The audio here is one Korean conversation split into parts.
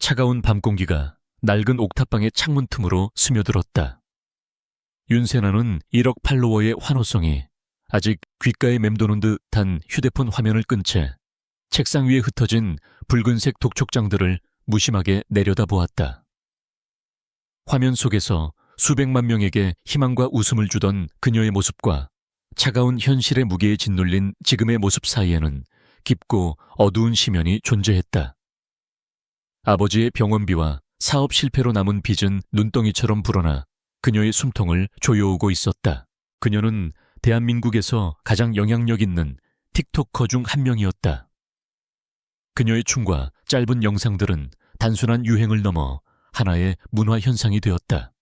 차가운 밤 공기가 낡은 옥탑방의 창문 틈으로 스며들었다. 윤세나는 1억 팔로워의 환호성이 아직 귓가에 맴도는 듯한 휴대폰 화면을 끈 채 책상 위에 흩어진 붉은색 독촉장들을 무심하게 내려다보았다. 화면 속에서 수백만 명에게 희망과 웃음을 주던 그녀의 모습과 차가운 현실의 무게에 짓눌린 지금의 모습 사이에는 깊고 어두운 심연이 존재했다. 아버지의 병원비와 사업 실패로 남은 빚은 눈덩이처럼 불어나 그녀의 숨통을 조여오고 있었다. 그녀는 대한민국에서 가장 영향력 있는 틱토커 중 한 명이었다. 그녀의 춤과 짧은 영상들은 단순한 유행을 넘어 하나의 문화 현상이 되었다.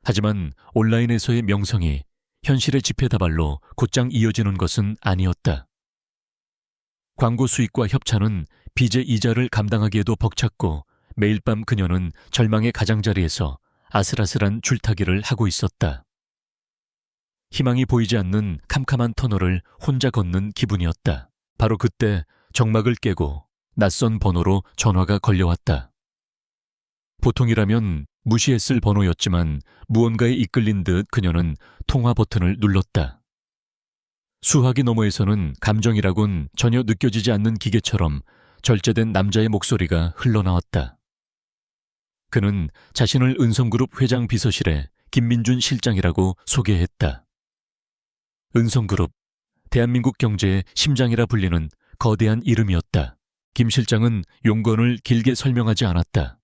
하지만 온라인에서의 명성이 현실의 지폐다발로 곧장 이어지는 것은 아니었다. 광고 수익과 협찬은 빚의 이자를 감당하기에도 벅찼고 매일 밤 그녀는 절망의 가장자리에서 아슬아슬한 줄타기를 하고 있었다. 희망이 보이지 않는 캄캄한 터널을 혼자 걷는 기분이었다. 바로 그때 정막을 깨고 낯선 번호로 전화가 걸려왔다. 보통이라면 무시했을 번호였지만 무언가에 이끌린 듯 그녀는 통화 버튼을 눌렀다. 수화기 너머에서는 감정이라곤 전혀 느껴지지 않는 기계처럼 절제된 남자의 목소리가 흘러나왔다. 그는 자신을 은성그룹 회장 비서실의 김민준 실장이라고 소개했다. 은성그룹, 대한민국 경제의 심장이라 불리는 거대한 이름이었다. 김 실장은 용건을 길게 설명하지 않았다.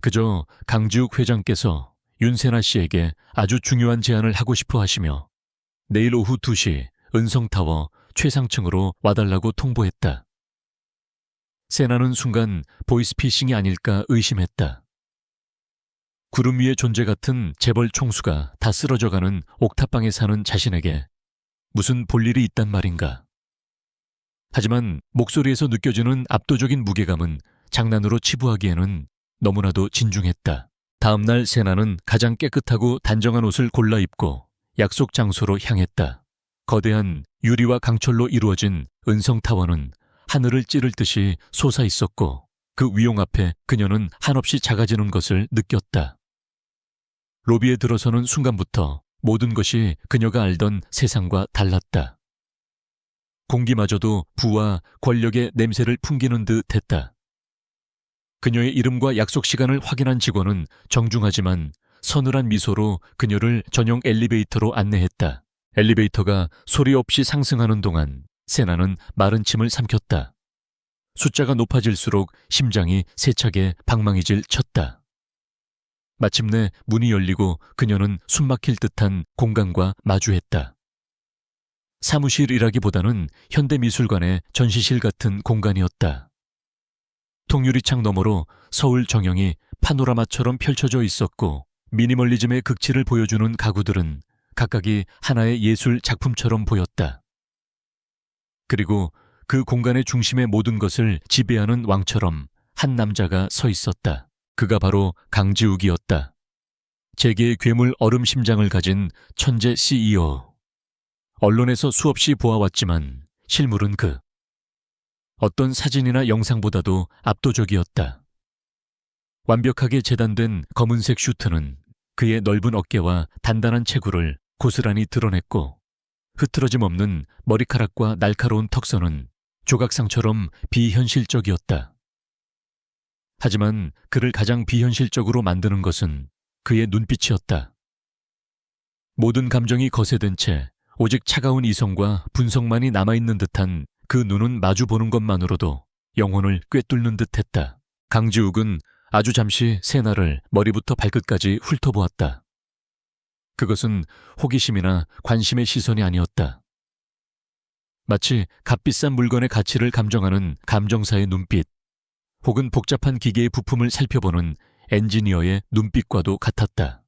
그저 강지욱 회장께서 윤세나 씨에게 아주 중요한 제안을 하고 싶어 하시며 내일 오후 2시 은성타워 최상층으로 와달라고 통보했다. 세나는 순간 보이스피싱이 아닐까 의심했다. 구름 위의 존재 같은 재벌 총수가 다 쓰러져가는 옥탑방에 사는 자신에게 무슨 볼일이 있단 말인가. 하지만 목소리에서 느껴지는 압도적인 무게감은 장난으로 치부하기에는 너무나도 진중했다. 다음 날 세나는 가장 깨끗하고 단정한 옷을 골라 입고 약속 장소로 향했다. 거대한 유리와 강철로 이루어진 은성타워는 하늘을 찌를 듯이 솟아 있었고 그 위용 앞에 그녀는 한없이 작아지는 것을 느꼈다. 로비에 들어서는 순간부터 모든 것이 그녀가 알던 세상과 달랐다. 공기마저도 부와 권력의 냄새를 풍기는 듯 했다. 그녀의 이름과 약속 시간을 확인한 직원은 정중하지만 서늘한 미소로 그녀를 전용 엘리베이터로 안내했다. 엘리베이터가 소리 없이 상승하는 동안 세나는 마른 침을 삼켰다. 숫자가 높아질수록 심장이 세차게 방망이질 쳤다. 마침내 문이 열리고 그녀는 숨막힐 듯한 공간과 마주했다. 사무실이라기보다는 현대미술관의 전시실 같은 공간이었다. 통유리창 너머로 서울 정형이 파노라마처럼 펼쳐져 있었고 미니멀리즘의 극치를 보여주는 가구들은 각각이 하나의 예술 작품처럼 보였다. 그리고 그 공간의 중심의 모든 것을 지배하는 왕처럼 한 남자가 서 있었다. 그가 바로 강지욱이었다. 재계의 괴물 얼음 심장을 가진 천재 CEO. 언론에서 수없이 보아왔지만 실물은 그 어떤 사진이나 영상보다도 압도적이었다. 완벽하게 재단된 검은색 슈트는 그의 넓은 어깨와 단단한 체구를 고스란히 드러냈고 흐트러짐 없는 머리카락과 날카로운 턱선은 조각상처럼 비현실적이었다. 하지만 그를 가장 비현실적으로 만드는 것은 그의 눈빛이었다. 모든 감정이 거세된 채 오직 차가운 이성과 분석만이 남아있는 듯한 그 눈은 마주보는 것만으로도 영혼을 꿰뚫는 듯했다. 강지욱은 아주 잠시 세나를 머리부터 발끝까지 훑어보았다. 그것은 호기심이나 관심의 시선이 아니었다. 마치 값비싼 물건의 가치를 감정하는 감정사의 눈빛, 혹은 복잡한 기계의 부품을 살펴보는 엔지니어의 눈빛과도 같았다.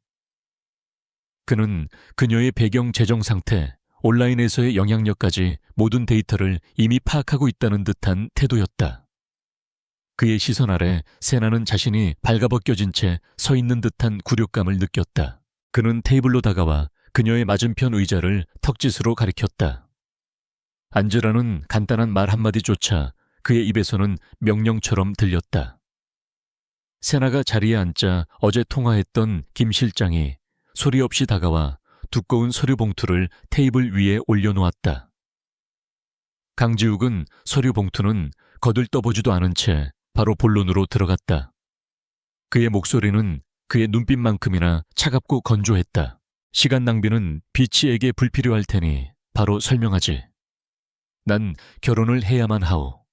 그는 그녀의 배경 재정 상태, 온라인에서의 영향력까지 모든 데이터를 이미 파악하고 있다는 듯한 태도였다. 그의 시선 아래 세나는 자신이 발가벗겨진 채 서 있는 듯한 굴욕감을 느꼈다. 그는 테이블로 다가와 그녀의 맞은편 의자를 턱짓으로 가리켰다. 앉으라는 간단한 말 한마디조차 그의 입에서는 명령처럼 들렸다. 세나가 자리에 앉자 어제 통화했던 김 실장이 소리 없이 다가와 두꺼운 서류 봉투를 테이블 위에 올려놓았다. 강지욱은 서류 봉투는 거들떠보지도 않은 채 바로 본론으로 들어갔다. 그의 목소리는 그의 눈빛만큼이나 차갑고 건조했다. 시간 낭비는 비치에게 불필요할 테니 바로 설명하지. 난 결혼을 해야만 하오.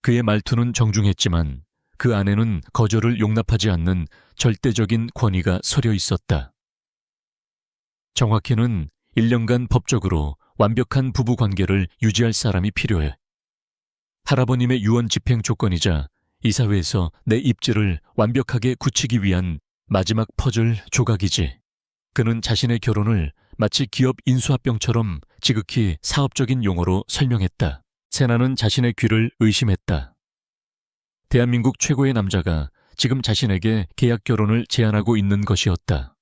그의 말투는 정중했지만 그 안에는 거절을 용납하지 않는 절대적인 권위가 서려 있었다. 정확히는 1년간 법적으로 완벽한 부부 관계를 유지할 사람이 필요해. 할아버님의 유언 집행 조건이자 이사회에서 내 입지를 완벽하게 굳히기 위한 마지막 퍼즐 조각이지. 그는 자신의 결혼을 마치 기업 인수합병처럼 지극히 사업적인 용어로 설명했다. 세나는 자신의 귀를 의심했다. 대한민국 최고의 남자가 지금 자신에게 계약 결혼을 제안하고 있는 것이었다.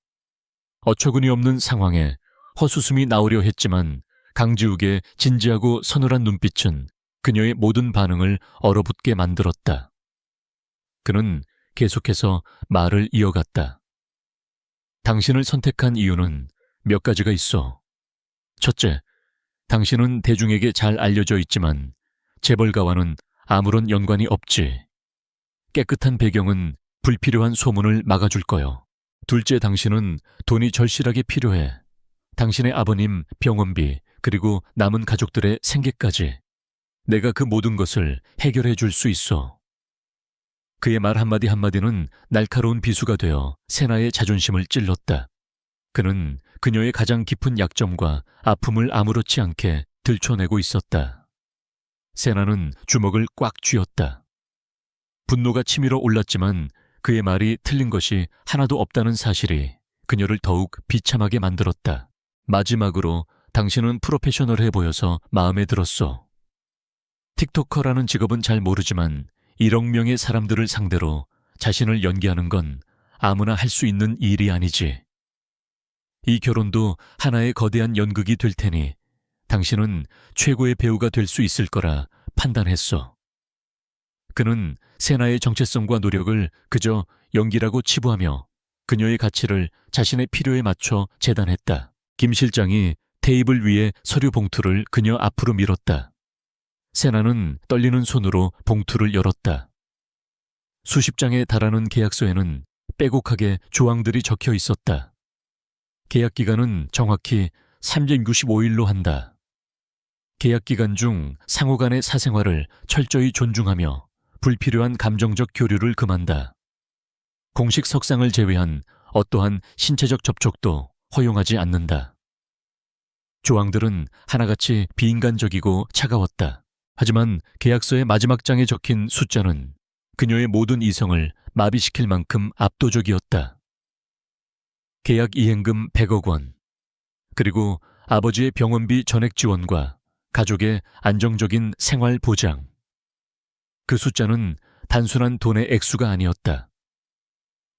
어처구니 없는 상황에 헛웃음이 나오려 했지만 강지욱의 진지하고 서늘한 눈빛은 그녀의 모든 반응을 얼어붙게 만들었다. 그는 계속해서 말을 이어갔다. 당신을 선택한 이유는 몇 가지가 있어. 첫째, 당신은 대중에게 잘 알려져 있지만 재벌가와는 아무런 연관이 없지. 깨끗한 배경은 불필요한 소문을 막아줄 거요. 둘째, 당신은 돈이 절실하게 필요해. 당신의 아버님 병원비 그리고 남은 가족들의 생계까지. 내가 그 모든 것을 해결해 줄 수 있어. 그의 말 한마디 한마디는 날카로운 비수가 되어 세나의 자존심을 찔렀다. 그는 그녀의 가장 깊은 약점과 아픔을 아무렇지 않게 들춰내고 있었다. 세나는 주먹을 꽉 쥐었다. 분노가 치밀어 올랐지만 그의 말이 틀린 것이 하나도 없다는 사실이 그녀를 더욱 비참하게 만들었다. 마지막으로 당신은 프로페셔널해 보여서 마음에 들었어. 틱토커라는 직업은 잘 모르지만 1억 명의 사람들을 상대로 자신을 연기하는 건 아무나 할 수 있는 일이 아니지. 이 결혼도 하나의 거대한 연극이 될 테니 당신은 최고의 배우가 될 수 있을 거라 판단했어. 그는 세나의 정체성과 노력을 그저 연기라고 치부하며 그녀의 가치를 자신의 필요에 맞춰 재단했다. 김 실장이 테이블 위에 서류 봉투를 그녀 앞으로 밀었다. 세나는 떨리는 손으로 봉투를 열었다. 수십 장에 달하는 계약서에는 빼곡하게 조항들이 적혀 있었다. 계약 기간은 정확히 365일로 한다. 계약 기간 중 상호 간의 사생활을 철저히 존중하며 불필요한 감정적 교류를 금한다. 공식 석상을 제외한 어떠한 신체적 접촉도 허용하지 않는다. 조항들은 하나같이 비인간적이고 차가웠다. 하지만 계약서의 마지막 장에 적힌 숫자는 그녀의 모든 이성을 마비시킬 만큼 압도적이었다. 계약 이행금 100억 원, 그리고 아버지의 병원비 전액 지원과 가족의 안정적인 생활 보장. 그 숫자는 단순한 돈의 액수가 아니었다.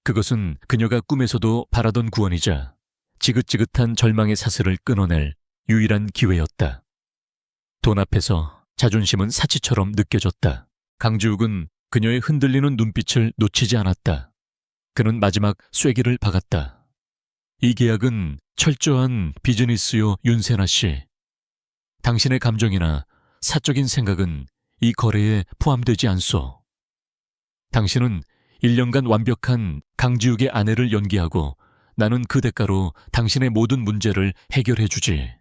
그것은 그녀가 꿈에서도 바라던 구원이자 지긋지긋한 절망의 사슬을 끊어낼 유일한 기회였다. 돈 앞에서 자존심은 사치처럼 느껴졌다. 강지욱은 그녀의 흔들리는 눈빛을 놓치지 않았다. 그는 마지막 쐐기를 박았다. 이 계약은 철저한 비즈니스요, 윤세나 씨. 당신의 감정이나 사적인 생각은 이 거래에 포함되지 않소. 당신은 1년간 완벽한 강지욱의 아내를 연기하고 나는 그 대가로 당신의 모든 문제를 해결해 주지.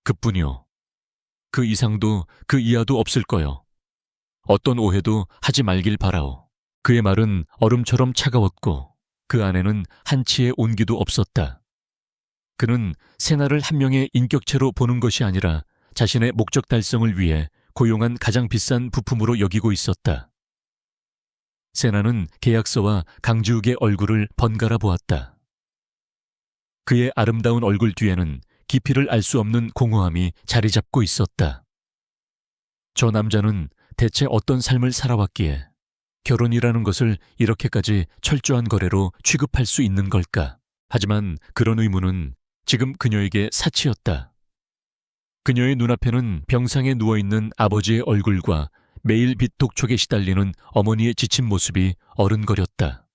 그뿐이요. 그 이상도 그 이하도 없을 거요. 어떤 오해도 하지 말길 바라오. 그의 말은 얼음처럼 차가웠고 그 안에는 한치의 온기도 없었다. 그는 세나를 한 명의 인격체로 보는 것이 아니라 자신의 목적 달성을 위해 고용한 가장 비싼 부품으로 여기고 있었다. 세나는 계약서와 강지욱의 얼굴을 번갈아 보았다. 그의 아름다운 얼굴 뒤에는 깊이를 알 수 없는 공허함이 자리 잡고 있었다. 저 남자는 대체 어떤 삶을 살아왔기에 결혼이라는 것을 이렇게까지 철저한 거래로 취급할 수 있는 걸까? 하지만 그런 의무는 지금 그녀에게 사치였다. 그녀의 눈앞에는 병상에 누워있는 아버지의 얼굴과 매일 빚 독촉에 시달리는 어머니의 지친 모습이 어른거렸다.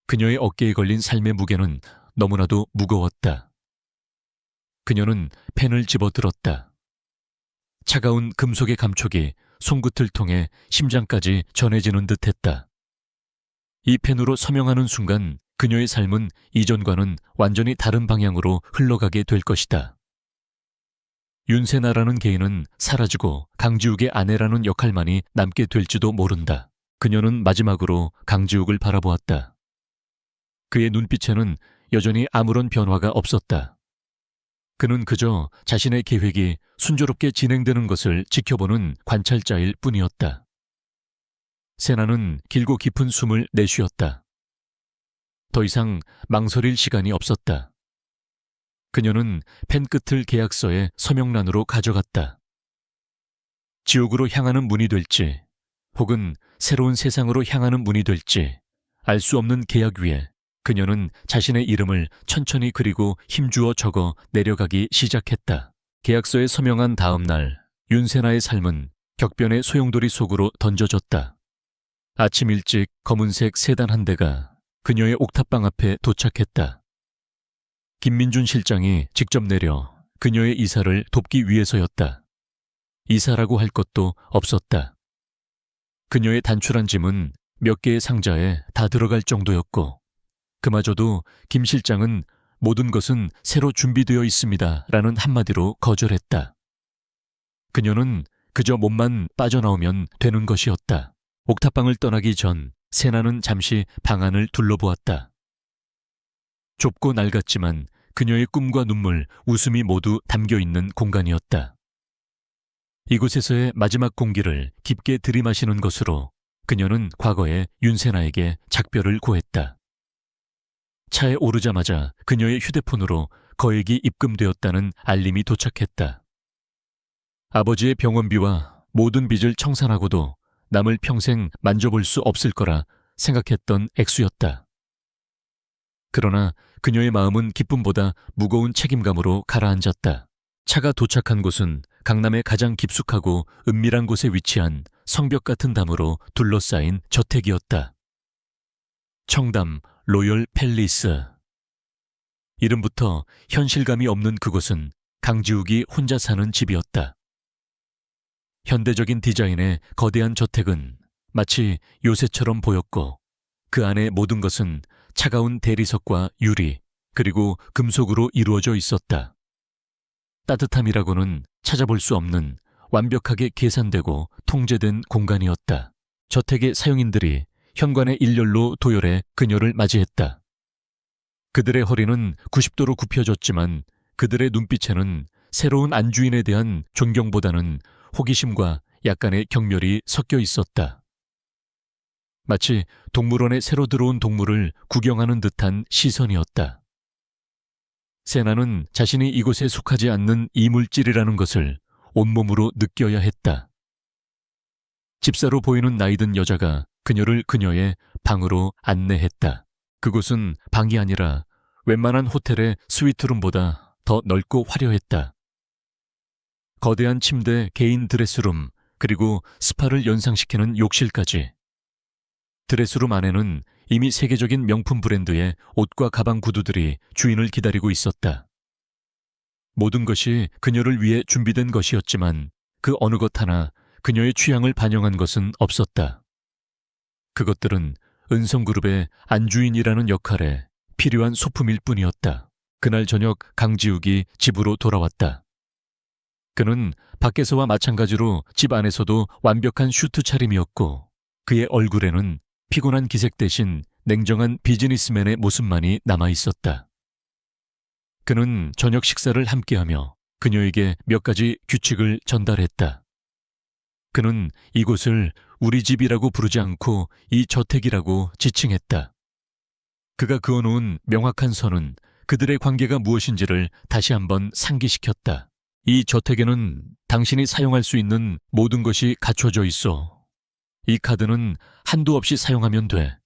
그녀의 어깨에 걸린 삶의 무게는 너무나도 무거웠다. 그녀는 펜을 집어들었다. 차가운 금속의 감촉이 손끝을 통해 심장까지 전해지는 듯했다. 이 펜으로 서명하는 순간 그녀의 삶은 이전과는 완전히 다른 방향으로 흘러가게 될 것이다. 윤세나라는 개인은 사라지고 강지욱의 아내라는 역할만이 남게 될지도 모른다. 그녀는 마지막으로 강지욱을 바라보았다. 그의 눈빛에는 여전히 아무런 변화가 없었다. 그는 그저 자신의 계획이 순조롭게 진행되는 것을 지켜보는 관찰자일 뿐이었다. 세나는 길고 깊은 숨을 내쉬었다. 더 이상 망설일 시간이 없었다. 그녀는 펜 끝을 계약서의 서명란으로 가져갔다. 지옥으로 향하는 문이 될지, 혹은 새로운 세상으로 향하는 문이 될지 알 수 없는 계약 위에 그녀는 자신의 이름을 천천히 그리고 힘주어 적어 내려가기 시작했다. 계약서에 서명한 다음 날, 윤세나의 삶은 격변의 소용돌이 속으로 던져졌다. 아침 일찍 검은색 세단 한 대가 그녀의 옥탑방 앞에 도착했다. 김민준 실장이 직접 내려 그녀의 이사를 돕기 위해서였다. 이사라고 할 것도 없었다. 그녀의 단출한 짐은 몇 개의 상자에 다 들어갈 정도였고, 그마저도 김 실장은 모든 것은 새로 준비되어 있습니다 라는 한마디로 거절했다. 그녀는 그저 몸만 빠져나오면 되는 것이었다. 옥탑방을 떠나기 전 세나는 잠시 방 안을 둘러보았다. 좁고 낡았지만 그녀의 꿈과 눈물, 웃음이 모두 담겨있는 공간이었다. 이곳에서의 마지막 공기를 깊게 들이마시는 것으로 그녀는 과거에 윤세나에게 작별을 고했다. 차에 오르자마자 그녀의 휴대폰으로 거액이 입금되었다는 알림이 도착했다. 아버지의 병원비와 모든 빚을 청산하고도 남을 평생 만져볼 수 없을 거라 생각했던 액수였다. 그러나 그녀의 마음은 기쁨보다 무거운 책임감으로 가라앉았다. 차가 도착한 곳은 강남의 가장 깊숙하고 은밀한 곳에 위치한 성벽 같은 담으로 둘러싸인 저택이었다. 청담 로열 팰리스. 이름부터 현실감이 없는 그곳은 강지욱이 혼자 사는 집이었다. 현대적인 디자인의 거대한 저택은 마치 요새처럼 보였고, 그 안의 모든 것은 차가운 대리석과 유리, 그리고 금속으로 이루어져 있었다. 따뜻함이라고는 찾아볼 수 없는 완벽하게 계산되고 통제된 공간이었다. 저택의 사용인들이 현관의 일렬로 도열해 그녀를 맞이했다. 그들의 허리는 90도로 굽혀졌지만 그들의 눈빛에는 새로운 안주인에 대한 존경보다는 호기심과 약간의 경멸이 섞여 있었다. 마치 동물원에 새로 들어온 동물을 구경하는 듯한 시선이었다. 세나는 자신이 이곳에 속하지 않는 이물질이라는 것을 온몸으로 느껴야 했다. 집사로 보이는 나이든 여자가 그녀를 그녀의 방으로 안내했다. 그곳은 방이 아니라 웬만한 호텔의 스위트룸보다 더 넓고 화려했다. 거대한 침대, 개인 드레스룸, 그리고 스파를 연상시키는 욕실까지. 드레스룸 안에는 이미 세계적인 명품 브랜드의 옷과 가방 구두들이 주인을 기다리고 있었다. 모든 것이 그녀를 위해 준비된 것이었지만 그 어느 것 하나 그녀의 취향을 반영한 것은 없었다. 그것들은 은성그룹의 안주인이라는 역할에 필요한 소품일 뿐이었다. 그날 저녁 강지욱이 집으로 돌아왔다. 그는 밖에서와 마찬가지로 집 안에서도 완벽한 슈트 차림이었고, 그의 얼굴에는 피곤한 기색 대신 냉정한 비즈니스맨의 모습만이 남아있었다. 그는 저녁 식사를 함께하며 그녀에게 몇 가지 규칙을 전달했다. 그는 이곳을 우리 집이라고 부르지 않고 이 저택이라고 지칭했다. 그가 그어놓은 명확한 선은 그들의 관계가 무엇인지를 다시 한번 상기시켰다. 이 저택에는 당신이 사용할 수 있는 모든 것이 갖춰져 있어. 이 카드는 한도 없이 사용하면 돼.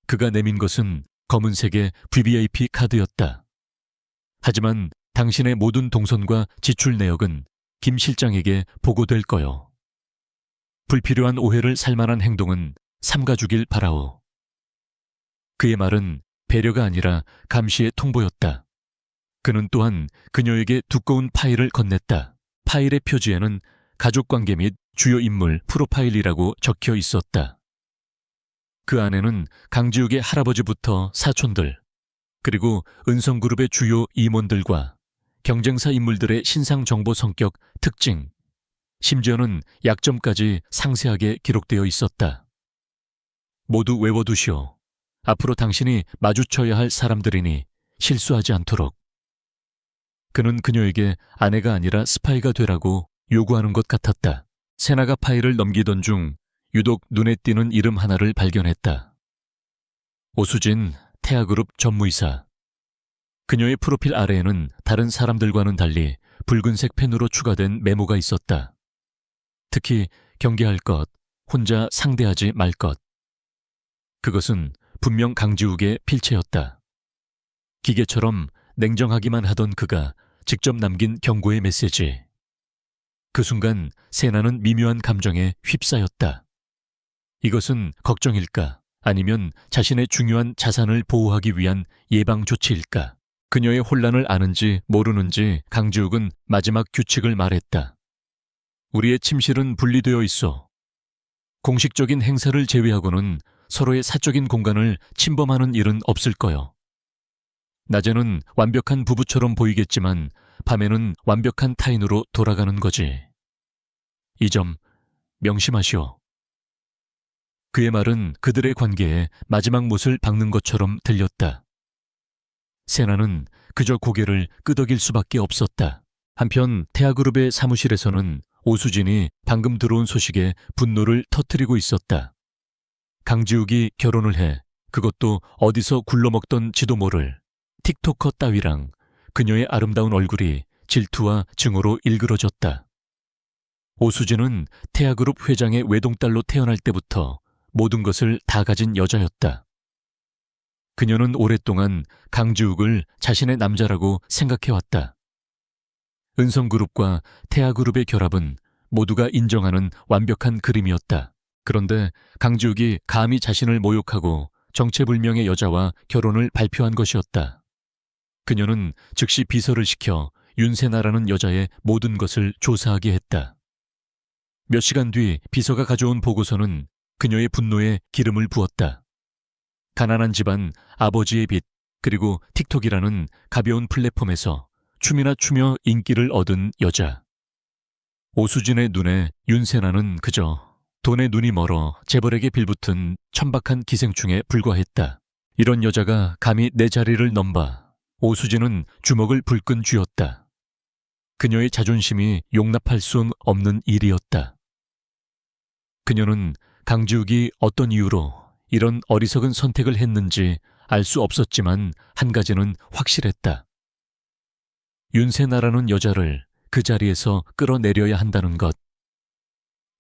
그가 내민 것은 검은색의 VVIP 카드였다. 하지만 당신의 모든 동선과 지출 내역은 김 실장에게 보고될 거요. 불필요한 오해를 살만한 행동은 삼가주길 바라오. 그의 말은 배려가 아니라 감시의 통보였다. 그는 또한 그녀에게 두꺼운 파일을 건넸다. 파일의 표지에는 가족관계 및 주요 인물 프로파일이라고 적혀 있었다. 그 안에는 강지욱의 할아버지부터 사촌들, 그리고 은성그룹의 주요 임원들과 경쟁사 인물들의 신상 정보 성격, 특징, 심지어는 약점까지 상세하게 기록되어 있었다. 모두 외워두시오. 앞으로 당신이 마주쳐야 할 사람들이니 실수하지 않도록. 그는 그녀에게 아내가 아니라 스파이가 되라고 요구하는 것 같았다. 세나가 파일을 넘기던 중 유독 눈에 띄는 이름 하나를 발견했다. 오수진, 태아그룹 전무이사. 그녀의 프로필 아래에는 다른 사람들과는 달리 붉은색 펜으로 추가된 메모가 있었다. 특히 경계할 것, 혼자 상대하지 말 것. 그것은 분명 강지욱의 필체였다. 기계처럼 냉정하기만 하던 그가 직접 남긴 경고의 메시지. 그 순간 세나는 미묘한 감정에 휩싸였다. 이것은 걱정일까? 아니면 자신의 중요한 자산을 보호하기 위한 예방 조치일까? 그녀의 혼란을 아는지 모르는지 강지욱은 마지막 규칙을 말했다. 우리의 침실은 분리되어 있어. 공식적인 행사를 제외하고는 서로의 사적인 공간을 침범하는 일은 없을 거요. 낮에는 완벽한 부부처럼 보이겠지만 밤에는 완벽한 타인으로 돌아가는 거지. 이 점 명심하시오. 그의 말은 그들의 관계에 마지막 못을 박는 것처럼 들렸다. 세나는 그저 고개를 끄덕일 수밖에 없었다. 한편 태아그룹의 사무실에서는 오수진이 방금 들어온 소식에 분노를 터뜨리고 있었다. 강지욱이 결혼을 해 그것도 어디서 굴러먹던 지도 모를 틱토커 따위랑 그녀의 아름다운 얼굴이 질투와 증오로 일그러졌다. 오수진은 태아그룹 회장의 외동딸로 태어날 때부터 모든 것을 다 가진 여자였다. 그녀는 오랫동안 강지욱을 자신의 남자라고 생각해왔다. 은성그룹과 태아그룹의 결합은 모두가 인정하는 완벽한 그림이었다. 그런데 강지욱이 감히 자신을 모욕하고 정체불명의 여자와 결혼을 발표한 것이었다. 그녀는 즉시 비서를 시켜 윤세나라는 여자의 모든 것을 조사하게 했다. 몇 시간 뒤 비서가 가져온 보고서는 그녀의 분노에 기름을 부었다. 가난한 집안, 아버지의 빚, 그리고 틱톡이라는 가벼운 플랫폼에서 춤이나 추며 인기를 얻은 여자. 오수진의 눈에 윤세나는 그저 돈에 눈이 멀어 재벌에게 빌붙은 천박한 기생충에 불과했다. 이런 여자가 감히 내 자리를 넘봐 오수진은 주먹을 불끈 쥐었다. 그녀의 자존심이 용납할 수 없는 일이었다. 그녀는 강지욱이 어떤 이유로 이런 어리석은 선택을 했는지 알 수 없었지만 한 가지는 확실했다. 윤세나라는 여자를 그 자리에서 끌어내려야 한다는 것.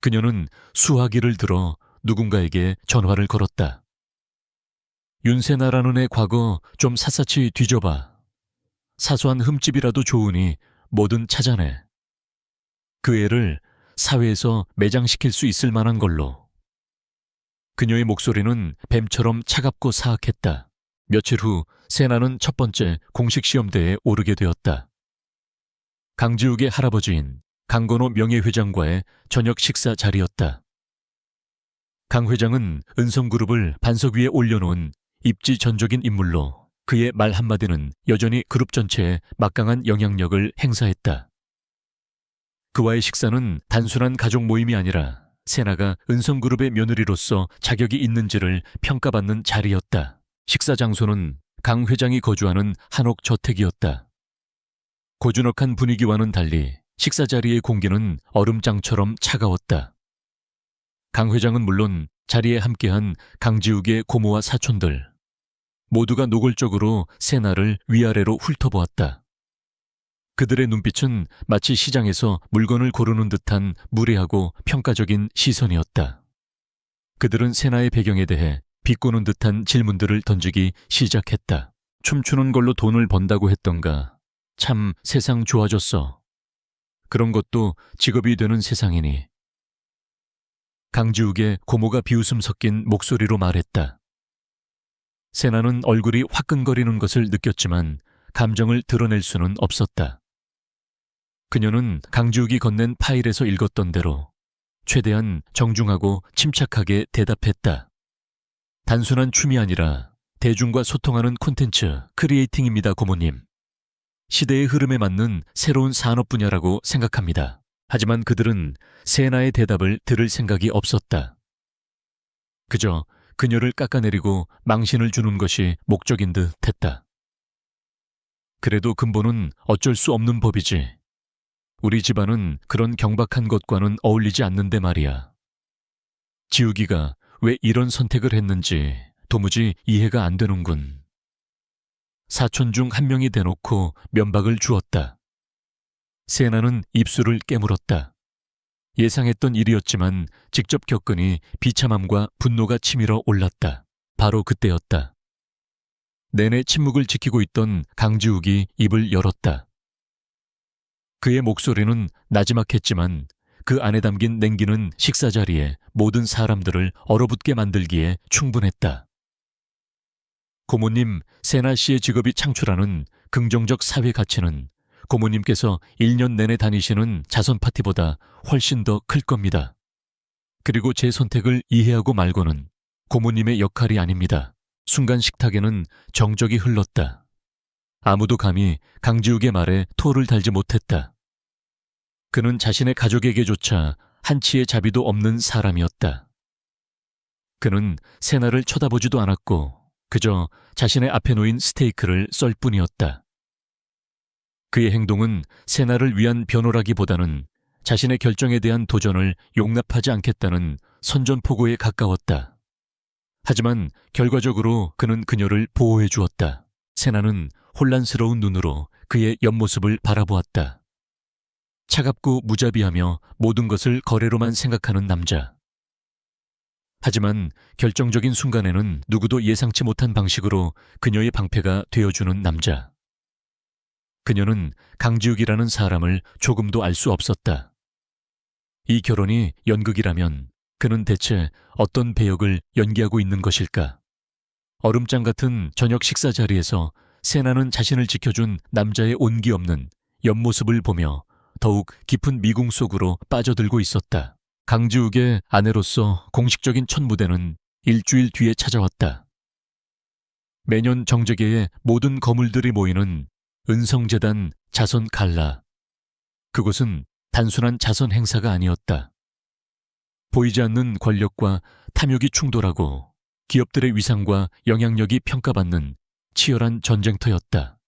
그녀는 수화기를 들어 누군가에게 전화를 걸었다. 윤세나라는 애 과거 좀 샅샅이 뒤져봐. 사소한 흠집이라도 좋으니 뭐든 찾아내. 그 애를 사회에서 매장시킬 수 있을 만한 걸로. 그녀의 목소리는 뱀처럼 차갑고 사악했다. 며칠 후 세나는 첫 번째 공식 시험대에 오르게 되었다. 강지욱의 할아버지인 강건호 명예회장과의 저녁 식사 자리였다. 강 회장은 은성그룹을 반석 위에 올려놓은 입지전적인 인물로 그의 말 한마디는 여전히 그룹 전체에 막강한 영향력을 행사했다. 그와의 식사는 단순한 가족 모임이 아니라 세나가 은성그룹의 며느리로서 자격이 있는지를 평가받는 자리였다. 식사 장소는 강 회장이 거주하는 한옥 저택이었다. 고즈넉한 분위기와는 달리 식사 자리의 공기는 얼음장처럼 차가웠다. 강 회장은 물론 자리에 함께한 강지욱의 고모와 사촌들 모두가 노골적으로 세나를 위아래로 훑어보았다. 그들의 눈빛은 마치 시장에서 물건을 고르는 듯한 무례하고 평가적인 시선이었다. 그들은 세나의 배경에 대해 비꼬는 듯한 질문들을 던지기 시작했다. 춤추는 걸로 돈을 번다고 했던가. 참 세상 좋아졌어. 그런 것도 직업이 되는 세상이니. 강지욱의 고모가 비웃음 섞인 목소리로 말했다. 세나는 얼굴이 화끈거리는 것을 느꼈지만 감정을 드러낼 수는 없었다. 그녀는 강지욱이 건넨 파일에서 읽었던 대로 최대한 정중하고 침착하게 대답했다. 단순한 춤이 아니라 대중과 소통하는 콘텐츠 크리에이팅입니다, 고모님. 시대의 흐름에 맞는 새로운 산업 분야라고 생각합니다. 하지만 그들은 세나의 대답을 들을 생각이 없었다. 그저 그녀를 깎아내리고 망신을 주는 것이 목적인 듯 했다. 그래도 근본은 어쩔 수 없는 법이지. 우리 집안은 그런 경박한 것과는 어울리지 않는데 말이야. 지우기가 왜 이런 선택을 했는지 도무지 이해가 안 되는군. 사촌 중 한 명이 대놓고 면박을 주었다. 세나는 입술을 깨물었다. 예상했던 일이었지만 직접 겪으니 비참함과 분노가 치밀어 올랐다. 바로 그때였다. 내내 침묵을 지키고 있던 강지욱이 입을 열었다. 그의 목소리는 나지막했지만 그 안에 담긴 냉기는 식사 자리에 모든 사람들을 얼어붙게 만들기에 충분했다. 고모님, 세나 씨의 직업이 창출하는 긍정적 사회 가치는 고모님께서 1년 내내 다니시는 자선 파티보다 훨씬 더 클 겁니다. 그리고 제 선택을 이해하고 말고는 고모님의 역할이 아닙니다. 순간 식탁에는 정적이 흘렀다. 아무도 감히 강지욱의 말에 토를 달지 못했다. 그는 자신의 가족에게조차 한치의 자비도 없는 사람이었다. 그는 세나를 쳐다보지도 않았고 그저 자신의 앞에 놓인 스테이크를 썰 뿐이었다. 그의 행동은 세나를 위한 변호라기보다는 자신의 결정에 대한 도전을 용납하지 않겠다는 선전포고에 가까웠다. 하지만 결과적으로 그는 그녀를 보호해 주었다. 세나는 혼란스러운 눈으로 그의 옆모습을 바라보았다. 차갑고 무자비하며 모든 것을 거래로만 생각하는 남자. 하지만 결정적인 순간에는 누구도 예상치 못한 방식으로 그녀의 방패가 되어주는 남자. 그녀는 강지욱이라는 사람을 조금도 알 수 없었다. 이 결혼이 연극이라면 그는 대체 어떤 배역을 연기하고 있는 것일까? 얼음장 같은 저녁 식사 자리에서 세나는 자신을 지켜준 남자의 온기 없는 옆모습을 보며 더욱 깊은 미궁 속으로 빠져들고 있었다. 강지욱의 아내로서 공식적인 첫 무대는 일주일 뒤에 찾아왔다. 매년 정제계의 모든 거물들이 모이는 은성재단 자선 갈라. 그곳은 단순한 자선 행사가 아니었다. 보이지 않는 권력과 탐욕이 충돌하고 기업들의 위상과 영향력이 평가받는 치열한 전쟁터였다.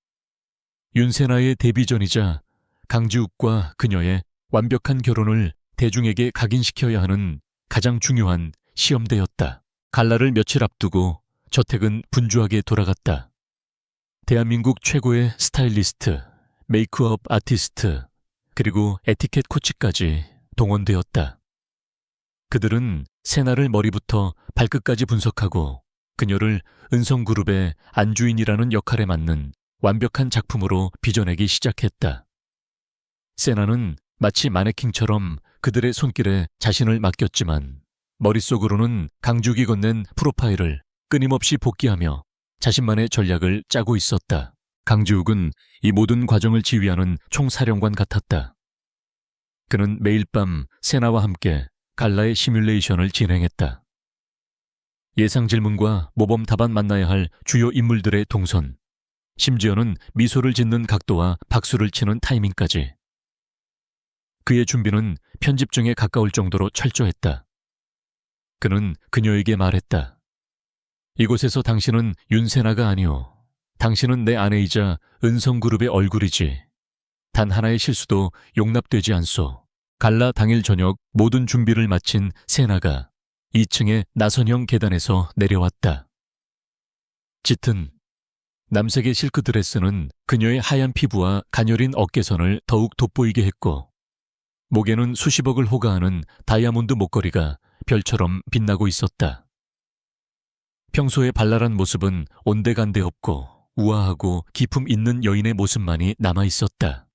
윤세나의 데뷔전이자 강지욱과 그녀의 완벽한 결혼을 대중에게 각인시켜야 하는 가장 중요한 시험대였다. 갈라를 며칠 앞두고 저택은 분주하게 돌아갔다. 대한민국 최고의 스타일리스트, 메이크업 아티스트, 그리고 에티켓 코치까지 동원되었다. 그들은 세나를 머리부터 발끝까지 분석하고 그녀를 은성그룹의 안주인이라는 역할에 맞는 완벽한 작품으로 빚어내기 시작했다. 세나는 마치 마네킹처럼 그들의 손길에 자신을 맡겼지만 머릿속으로는 강지욱이 건넨 프로파일을 끊임없이 복귀하며 자신만의 전략을 짜고 있었다. 강지욱은 이 모든 과정을 지휘하는 총사령관 같았다. 그는 매일 밤 세나와 함께 갈라의 시뮬레이션을 진행했다. 예상 질문과 모범 답안 만나야 할 주요 인물들의 동선, 심지어는 미소를 짓는 각도와 박수를 치는 타이밍까지. 그의 준비는 편집증에 가까울 정도로 철저했다. 그는 그녀에게 말했다. 이곳에서 당신은 윤세나가 아니오. 당신은 내 아내이자 은성그룹의 얼굴이지. 단 하나의 실수도 용납되지 않소. 갈라 당일 저녁 모든 준비를 마친 세나가 2층의 나선형 계단에서 내려왔다. 짙은 남색의 실크 드레스는 그녀의 하얀 피부와 가녀린 어깨선을 더욱 돋보이게 했고 목에는 수십억을 호가하는 다이아몬드 목걸이가 별처럼 빛나고 있었다. 평소의 발랄한 모습은 온데간데 없고 우아하고 기품 있는 여인의 모습만이 남아있었다.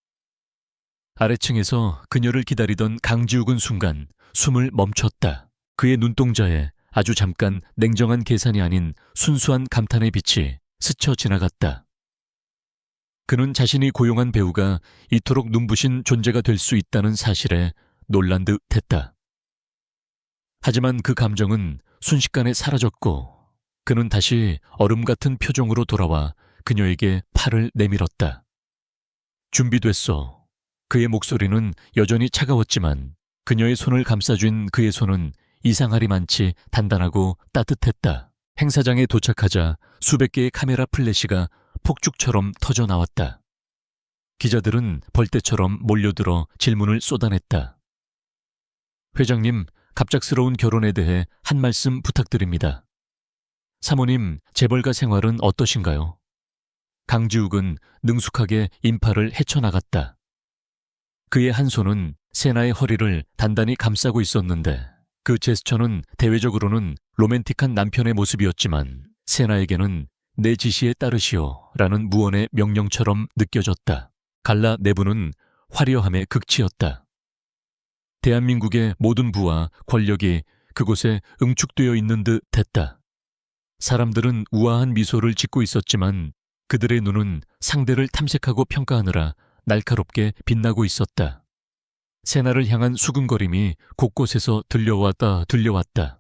아래층에서 그녀를 기다리던 강지욱은 순간 숨을 멈췄다. 그의 눈동자에 아주 잠깐 냉정한 계산이 아닌 순수한 감탄의 빛이 스쳐 지나갔다. 그는 자신이 고용한 배우가 이토록 눈부신 존재가 될 수 있다는 사실에 놀란 듯 했다. 하지만 그 감정은 순식간에 사라졌고 그는 다시 얼음 같은 표정으로 돌아와 그녀에게 팔을 내밀었다. 준비됐어. 그의 목소리는 여전히 차가웠지만 그녀의 손을 감싸쥔 그의 손은 이상하리만치 단단하고 따뜻했다. 행사장에 도착하자 수백 개의 카메라 플래시가 폭죽처럼 터져 나왔다. 기자들은 벌떼처럼 몰려들어 질문을 쏟아냈다. 회장님, 갑작스러운 결혼에 대해 한 말씀 부탁드립니다. 사모님, 재벌가 생활은 어떠신가요? 강지욱은 능숙하게 인파를 헤쳐나갔다. 그의 한 손은 세나의 허리를 단단히 감싸고 있었는데 그 제스처는 대외적으로는 로맨틱한 남편의 모습이었지만 세나에게는 내 지시에 따르시오 라는 무언의 명령처럼 느껴졌다. 갈라 내부는 화려함의 극치였다. 대한민국의 모든 부와 권력이 그곳에 응축되어 있는 듯 했다. 사람들은 우아한 미소를 짓고 있었지만 그들의 눈은 상대를 탐색하고 평가하느라 날카롭게 빛나고 있었다. 세나를 향한 수근거림이 곳곳에서 들려왔다.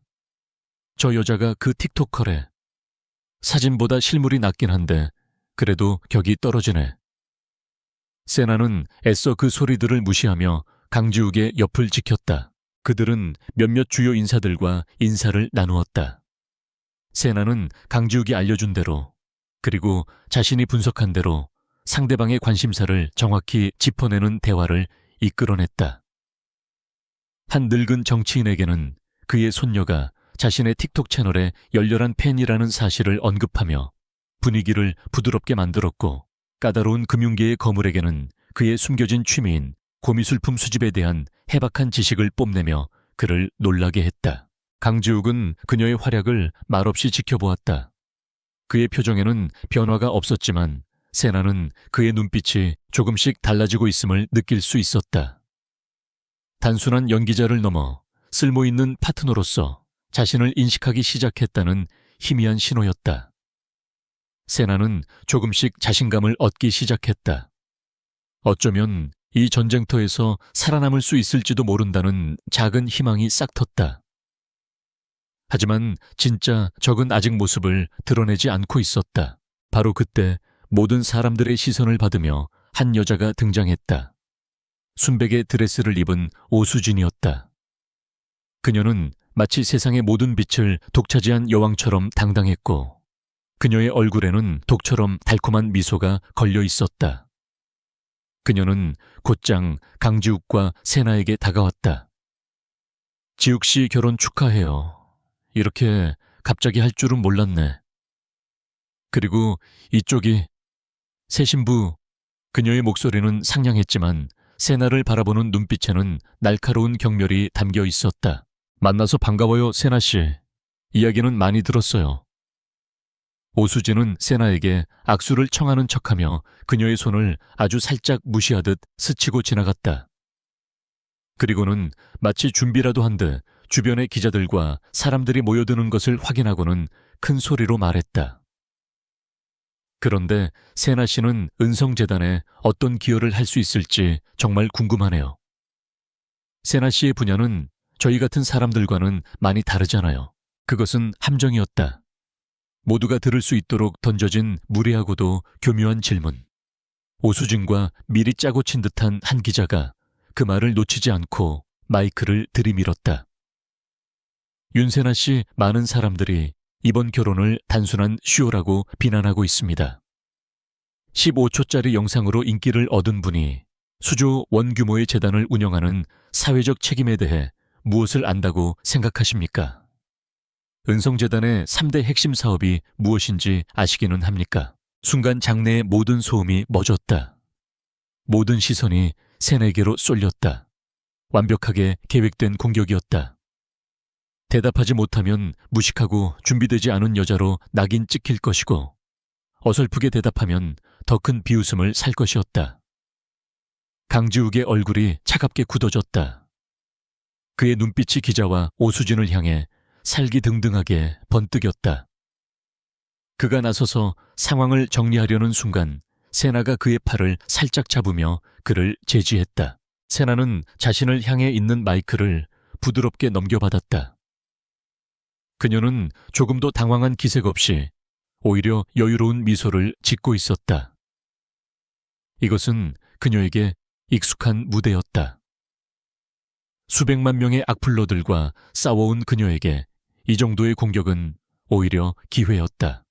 저 여자가 그 틱토커래. 사진보다 실물이 낫긴 한데 그래도 격이 떨어지네. 세나는 애써 그 소리들을 무시하며 강지욱의 옆을 지켰다. 그들은 몇몇 주요 인사들과 인사를 나누었다. 세나는 강지욱이 알려준 대로 그리고 자신이 분석한 대로 상대방의 관심사를 정확히 짚어내는 대화를 이끌어냈다. 한 늙은 정치인에게는 그의 손녀가 자신의 틱톡 채널에 열렬한 팬이라는 사실을 언급하며 분위기를 부드럽게 만들었고 까다로운 금융계의 거물에게는 그의 숨겨진 취미인 고미술품 수집에 대한 해박한 지식을 뽐내며 그를 놀라게 했다. 강지욱은 그녀의 활약을 말없이 지켜보았다. 그의 표정에는 변화가 없었지만 세나는 그의 눈빛이 조금씩 달라지고 있음을 느낄 수 있었다. 단순한 연기자를 넘어 쓸모있는 파트너로서 자신을 인식하기 시작했다는 희미한 신호였다. 세나는 조금씩 자신감을 얻기 시작했다. 어쩌면 이 전쟁터에서 살아남을 수 있을지도 모른다는 작은 희망이 싹텄다. 하지만 진짜 적은 아직 모습을 드러내지 않고 있었다. 바로 그때 모든 사람들의 시선을 받으며 한 여자가 등장했다. 순백의 드레스를 입은 오수진이었다. 그녀는 마치 세상의 모든 빛을 독차지한 여왕처럼 당당했고 그녀의 얼굴에는 독처럼 달콤한 미소가 걸려 있었다. 그녀는 곧장 강지욱과 세나에게 다가왔다. 지욱 씨 결혼 축하해요. 이렇게 갑자기 할 줄은 몰랐네. 그리고 이쪽이 새 신부. 그녀의 목소리는 상냥했지만 세나를 바라보는 눈빛에는 날카로운 경멸이 담겨 있었다. 만나서 반가워요, 세나 씨. 이야기는 많이 들었어요. 오수진은 세나에게 악수를 청하는 척하며 그녀의 손을 아주 살짝 무시하듯 스치고 지나갔다. 그리고는 마치 준비라도 한 듯 주변의 기자들과 사람들이 모여드는 것을 확인하고는 큰 소리로 말했다. 그런데 세나 씨는 은성재단에 어떤 기여를 할 수 있을지 정말 궁금하네요. 세나 씨의 분야는 저희 같은 사람들과는 많이 다르잖아요. 그것은 함정이었다. 모두가 들을 수 있도록 던져진 무례하고도 교묘한 질문. 오수진과 미리 짜고 친 듯한 한 기자가 그 말을 놓치지 않고 마이크를 들이밀었다. 윤세나 씨, 많은 사람들이 이번 결혼을 단순한 쇼라고 비난하고 있습니다. 15초짜리 영상으로 인기를 얻은 분이 수조 원 규모의 재단을 운영하는 사회적 책임에 대해 무엇을 안다고 생각하십니까? 은성재단의 3대 핵심 사업이 무엇인지 아시기는 합니까? 순간 장내의 모든 소음이 멎었다. 모든 시선이 세나에게로 쏠렸다. 완벽하게 계획된 공격이었다. 대답하지 못하면 무식하고 준비되지 않은 여자로 낙인 찍힐 것이고 어설프게 대답하면 더 큰 비웃음을 살 것이었다. 강지욱의 얼굴이 차갑게 굳어졌다. 그의 눈빛이 기자와 오수진을 향해 살기등등하게 번뜩였다. 그가 나서서 상황을 정리하려는 순간 세나가 그의 팔을 살짝 잡으며 그를 제지했다. 세나는 자신을 향해 있는 마이크를 부드럽게 넘겨받았다. 그녀는 조금도 당황한 기색 없이 오히려 여유로운 미소를 짓고 있었다. 이것은 그녀에게 익숙한 무대였다. 수백만 명의 악플러들과 싸워온 그녀에게 이 정도의 공격은 오히려 기회였다.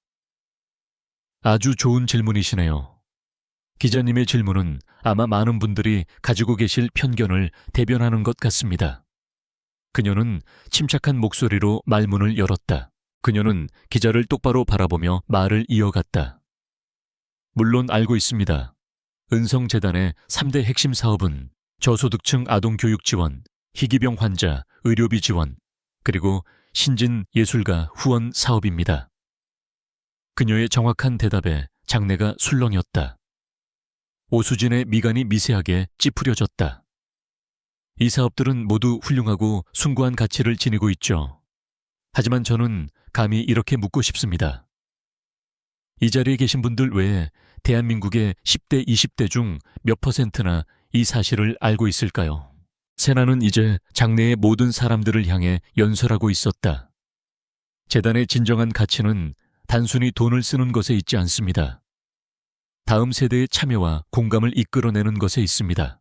아주 좋은 질문이시네요. 기자님의 질문은 아마 많은 분들이 가지고 계실 편견을 대변하는 것 같습니다. 그녀는 침착한 목소리로 말문을 열었다. 그녀는 기자를 똑바로 바라보며 말을 이어갔다. 물론 알고 있습니다. 은성재단의 3대 핵심 사업은 저소득층 아동교육 지원, 희귀병 환자, 의료비 지원, 그리고 신진 예술가 후원 사업입니다. 그녀의 정확한 대답에 장내가 술렁였다. 오수진의 미간이 미세하게 찌푸려졌다. 이 사업들은 모두 훌륭하고 숭고한 가치를 지니고 있죠. 하지만 저는 감히 이렇게 묻고 싶습니다. 이 자리에 계신 분들 외에 대한민국의 10대, 20대 중 몇 %나 이 사실을 알고 있을까요? 세나는 이제 장내의 모든 사람들을 향해 연설하고 있었다. 재단의 진정한 가치는 단순히 돈을 쓰는 것에 있지 않습니다. 다음 세대의 참여와 공감을 이끌어내는 것에 있습니다.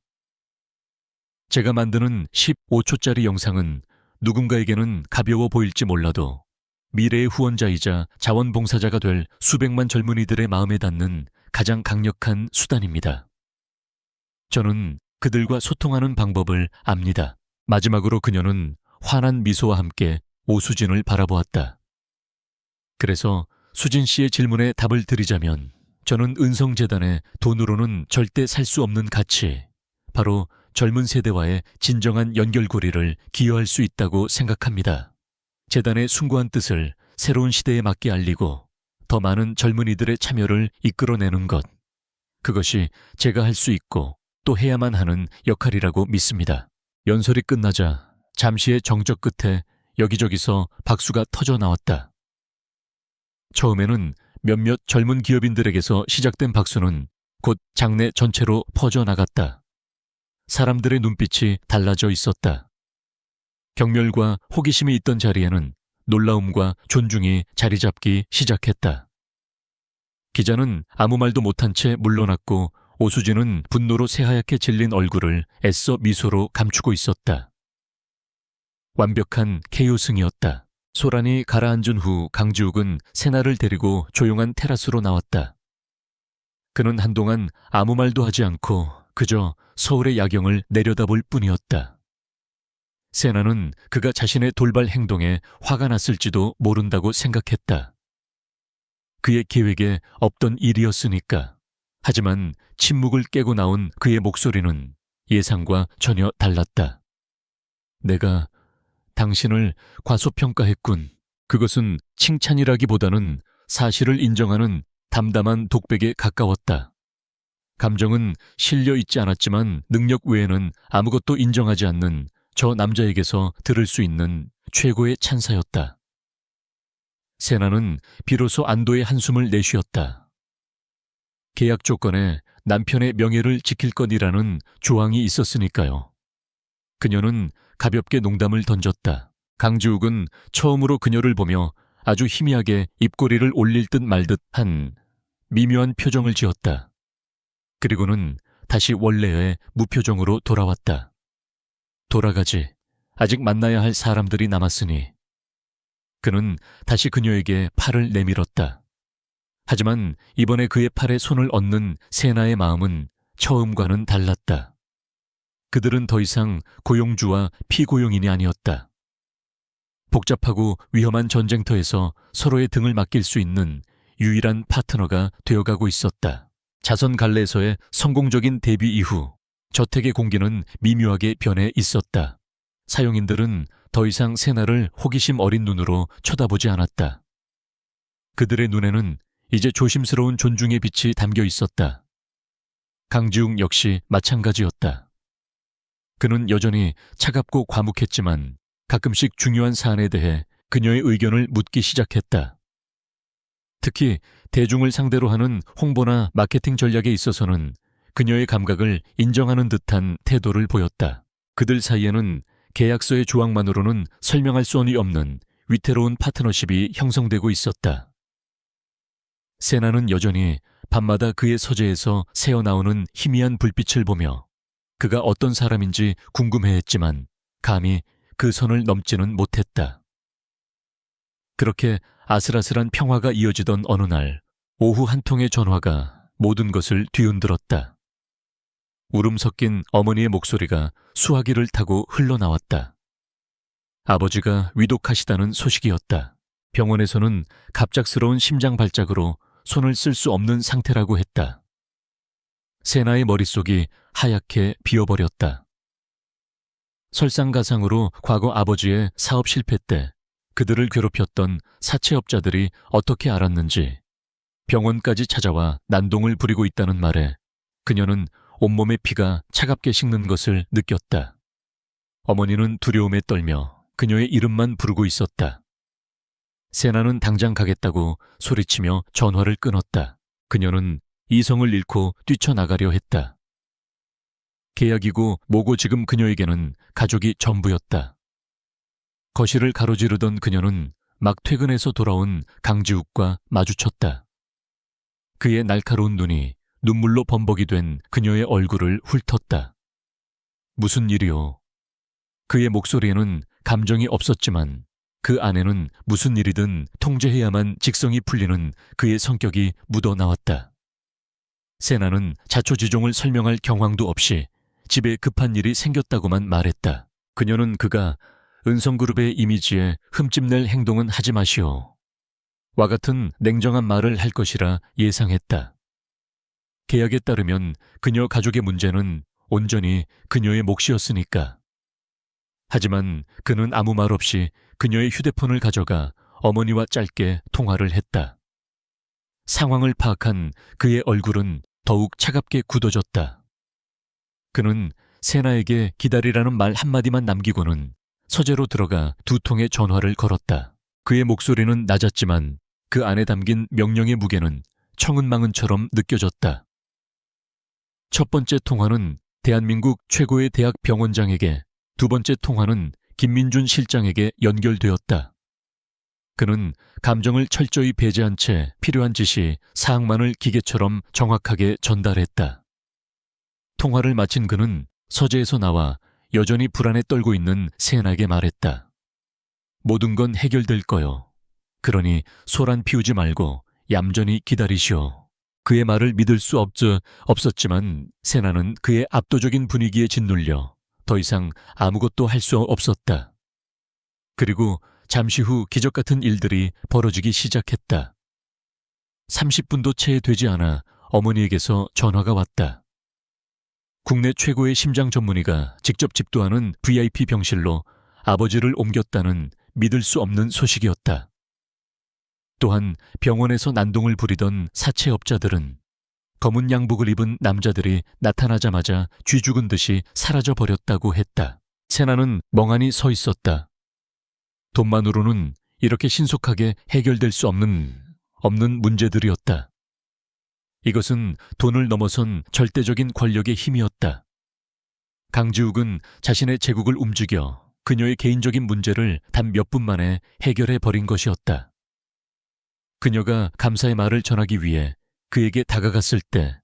제가 만드는 15초짜리 영상은 누군가에게는 가벼워 보일지 몰라도 미래의 후원자이자 자원봉사자가 될 수백만 젊은이들의 마음에 닿는 가장 강력한 수단입니다. 저는 그들과 소통하는 방법을 압니다. 마지막으로 그녀는 환한 미소와 함께 오수진을 바라보았다. 그래서 수진 씨의 질문에 답을 드리자면 저는 은성재단의 돈으로는 절대 살 수 없는 가치, 바로 젊은 세대와의 진정한 연결고리를 기여할 수 있다고 생각합니다. 재단의 숭고한 뜻을 새로운 시대에 맞게 알리고 더 많은 젊은이들의 참여를 이끌어내는 것, 그것이 제가 할 수 있고 또 해야만 하는 역할이라고 믿습니다. 연설이 끝나자 잠시의 정적 끝에 여기저기서 박수가 터져 나왔다. 처음에는 몇몇 젊은 기업인들에게서 시작된 박수는 곧 장내 전체로 퍼져나갔다. 사람들의 눈빛이 달라져 있었다. 경멸과 호기심이 있던 자리에는 놀라움과 존중이 자리 잡기 시작했다. 기자는 아무 말도 못한 채 물러났고 오수진은 분노로 새하얗게 질린 얼굴을 애써 미소로 감추고 있었다. 완벽한 케이오승이었다. 소란이 가라앉은 후 강지욱은 세나를 데리고 조용한 테라스로 나왔다. 그는 한동안 아무 말도 하지 않고 그저 서울의 야경을 내려다볼 뿐이었다. 세나는 그가 자신의 돌발 행동에 화가 났을지도 모른다고 생각했다. 그의 계획에 없던 일이었으니까. 하지만 침묵을 깨고 나온 그의 목소리는 예상과 전혀 달랐다. 내가 당신을 과소평가했군. 그것은 칭찬이라기보다는 사실을 인정하는 담담한 독백에 가까웠다. 감정은 실려 있지 않았지만 능력 외에는 아무것도 인정하지 않는 저 남자에게서 들을 수 있는 최고의 찬사였다. 세나는 비로소 안도의 한숨을 내쉬었다. 계약 조건에 남편의 명예를 지킬 것이라는 조항이 있었으니까요. 그녀는 가볍게 농담을 던졌다. 강지욱은 처음으로 그녀를 보며 아주 희미하게 입꼬리를 올릴 듯 말 듯 한 미묘한 표정을 지었다. 그리고는 다시 원래의 무표정으로 돌아왔다. 돌아가지. 아직 만나야 할 사람들이 남았으니. 그는 다시 그녀에게 팔을 내밀었다. 하지만 이번에 그의 팔에 손을 얹는 세나의 마음은 처음과는 달랐다. 그들은 더 이상 고용주와 피고용인이 아니었다. 복잡하고 위험한 전쟁터에서 서로의 등을 맡길 수 있는 유일한 파트너가 되어가고 있었다. 자선 갈래에서의 성공적인 데뷔 이후 저택의 공기는 미묘하게 변해 있었다. 사용인들은 더 이상 세나를 호기심 어린 눈으로 쳐다보지 않았다. 그들의 눈에는 이제 조심스러운 존중의 빛이 담겨 있었다. 강지욱 역시 마찬가지였다. 그는 여전히 차갑고 과묵했지만 가끔씩 중요한 사안에 대해 그녀의 의견을 묻기 시작했다. 특히 대중을 상대로 하는 홍보나 마케팅 전략에 있어서는 그녀의 감각을 인정하는 듯한 태도를 보였다. 그들 사이에는 계약서의 조항만으로는 설명할 수 없는 위태로운 파트너십이 형성되고 있었다. 세나는 여전히 밤마다 그의 서재에서 새어나오는 희미한 불빛을 보며 그가 어떤 사람인지 궁금해했지만 감히 그 선을 넘지는 못했다. 그렇게 아슬아슬한 평화가 이어지던 어느 날 오후 한 통의 전화가 모든 것을 뒤흔들었다. 울음 섞인 어머니의 목소리가 수화기를 타고 흘러나왔다. 아버지가 위독하시다는 소식이었다. 병원에서는 갑작스러운 심장 발작으로 손을 쓸 수 없는 상태라고 했다. 세나의 머릿속이 하얗게 비어버렸다. 설상가상으로 과거 아버지의 사업 실패 때 그들을 괴롭혔던 사채업자들이 어떻게 알았는지 병원까지 찾아와 난동을 부리고 있다는 말에 그녀는 온몸의 피가 차갑게 식는 것을 느꼈다. 어머니는 두려움에 떨며 그녀의 이름만 부르고 있었다. 세나는 당장 가겠다고 소리치며 전화를 끊었다. 그녀는 이성을 잃고 뛰쳐나가려 했다. 계약이고 뭐고 지금 그녀에게는 가족이 전부였다. 거실을 가로지르던 그녀는 막 퇴근해서 돌아온 강지욱과 마주쳤다. 그의 날카로운 눈이 눈물로 범벅이 된 그녀의 얼굴을 훑었다. 무슨 일이오? 그의 목소리에는 감정이 없었지만 그 안에는 무슨 일이든 통제해야만 직성이 풀리는 그의 성격이 묻어나왔다. 세나는 자초지종을 설명할 경황도 없이 집에 급한 일이 생겼다고만 말했다. 그녀는 그가 은성그룹의 이미지에 흠집낼 행동은 하지 마시오. 와 같은 냉정한 말을 할 것이라 예상했다. 계약에 따르면 그녀 가족의 문제는 온전히 그녀의 몫이었으니까. 하지만 그는 아무 말 없이 그녀의 휴대폰을 가져가 어머니와 짧게 통화를 했다. 상황을 파악한 그의 얼굴은 더욱 차갑게 굳어졌다. 그는 세나에게 기다리라는 말 한마디만 남기고는 서재로 들어가 2통의 전화를 걸었다. 그의 목소리는 낮았지만 그 안에 담긴 명령의 무게는 청은망은처럼 느껴졌다. 첫 번째 통화는 대한민국 최고의 대학 병원장에게, 두 번째 통화는 김민준 실장에게 연결되었다. 그는 감정을 철저히 배제한 채 필요한 지시, 사항만을 기계처럼 정확하게 전달했다. 통화를 마친 그는 서재에서 나와 여전히 불안에 떨고 있는 세나에게 말했다. 모든 건 해결될 거요. 그러니 소란 피우지 말고 얌전히 기다리시오. 그의 말을 믿을 수 없었지만 세나는 그의 압도적인 분위기에 짓눌려 더 이상 아무것도 할 수 없었다. 그리고 잠시 후 기적 같은 일들이 벌어지기 시작했다. 30분도 채 되지 않아 어머니에게서 전화가 왔다. 국내 최고의 심장 전문의가 직접 집도하는 VIP 병실로 아버지를 옮겼다는 믿을 수 없는 소식이었다. 또한 병원에서 난동을 부리던 사채업자들은 검은 양복을 입은 남자들이 나타나자마자 쥐 죽은 듯이 사라져버렸다고 했다. 세나는 멍하니 서 있었다. 돈만으로는 이렇게 신속하게 해결될 수 없는 문제들이었다. 이것은 돈을 넘어선 절대적인 권력의 힘이었다. 강지욱은 자신의 제국을 움직여 그녀의 개인적인 문제를 단 몇 분 만에 해결해버린 것이었다. 그녀가 감사의 말을 전하기 위해 그에게 다가갔을 때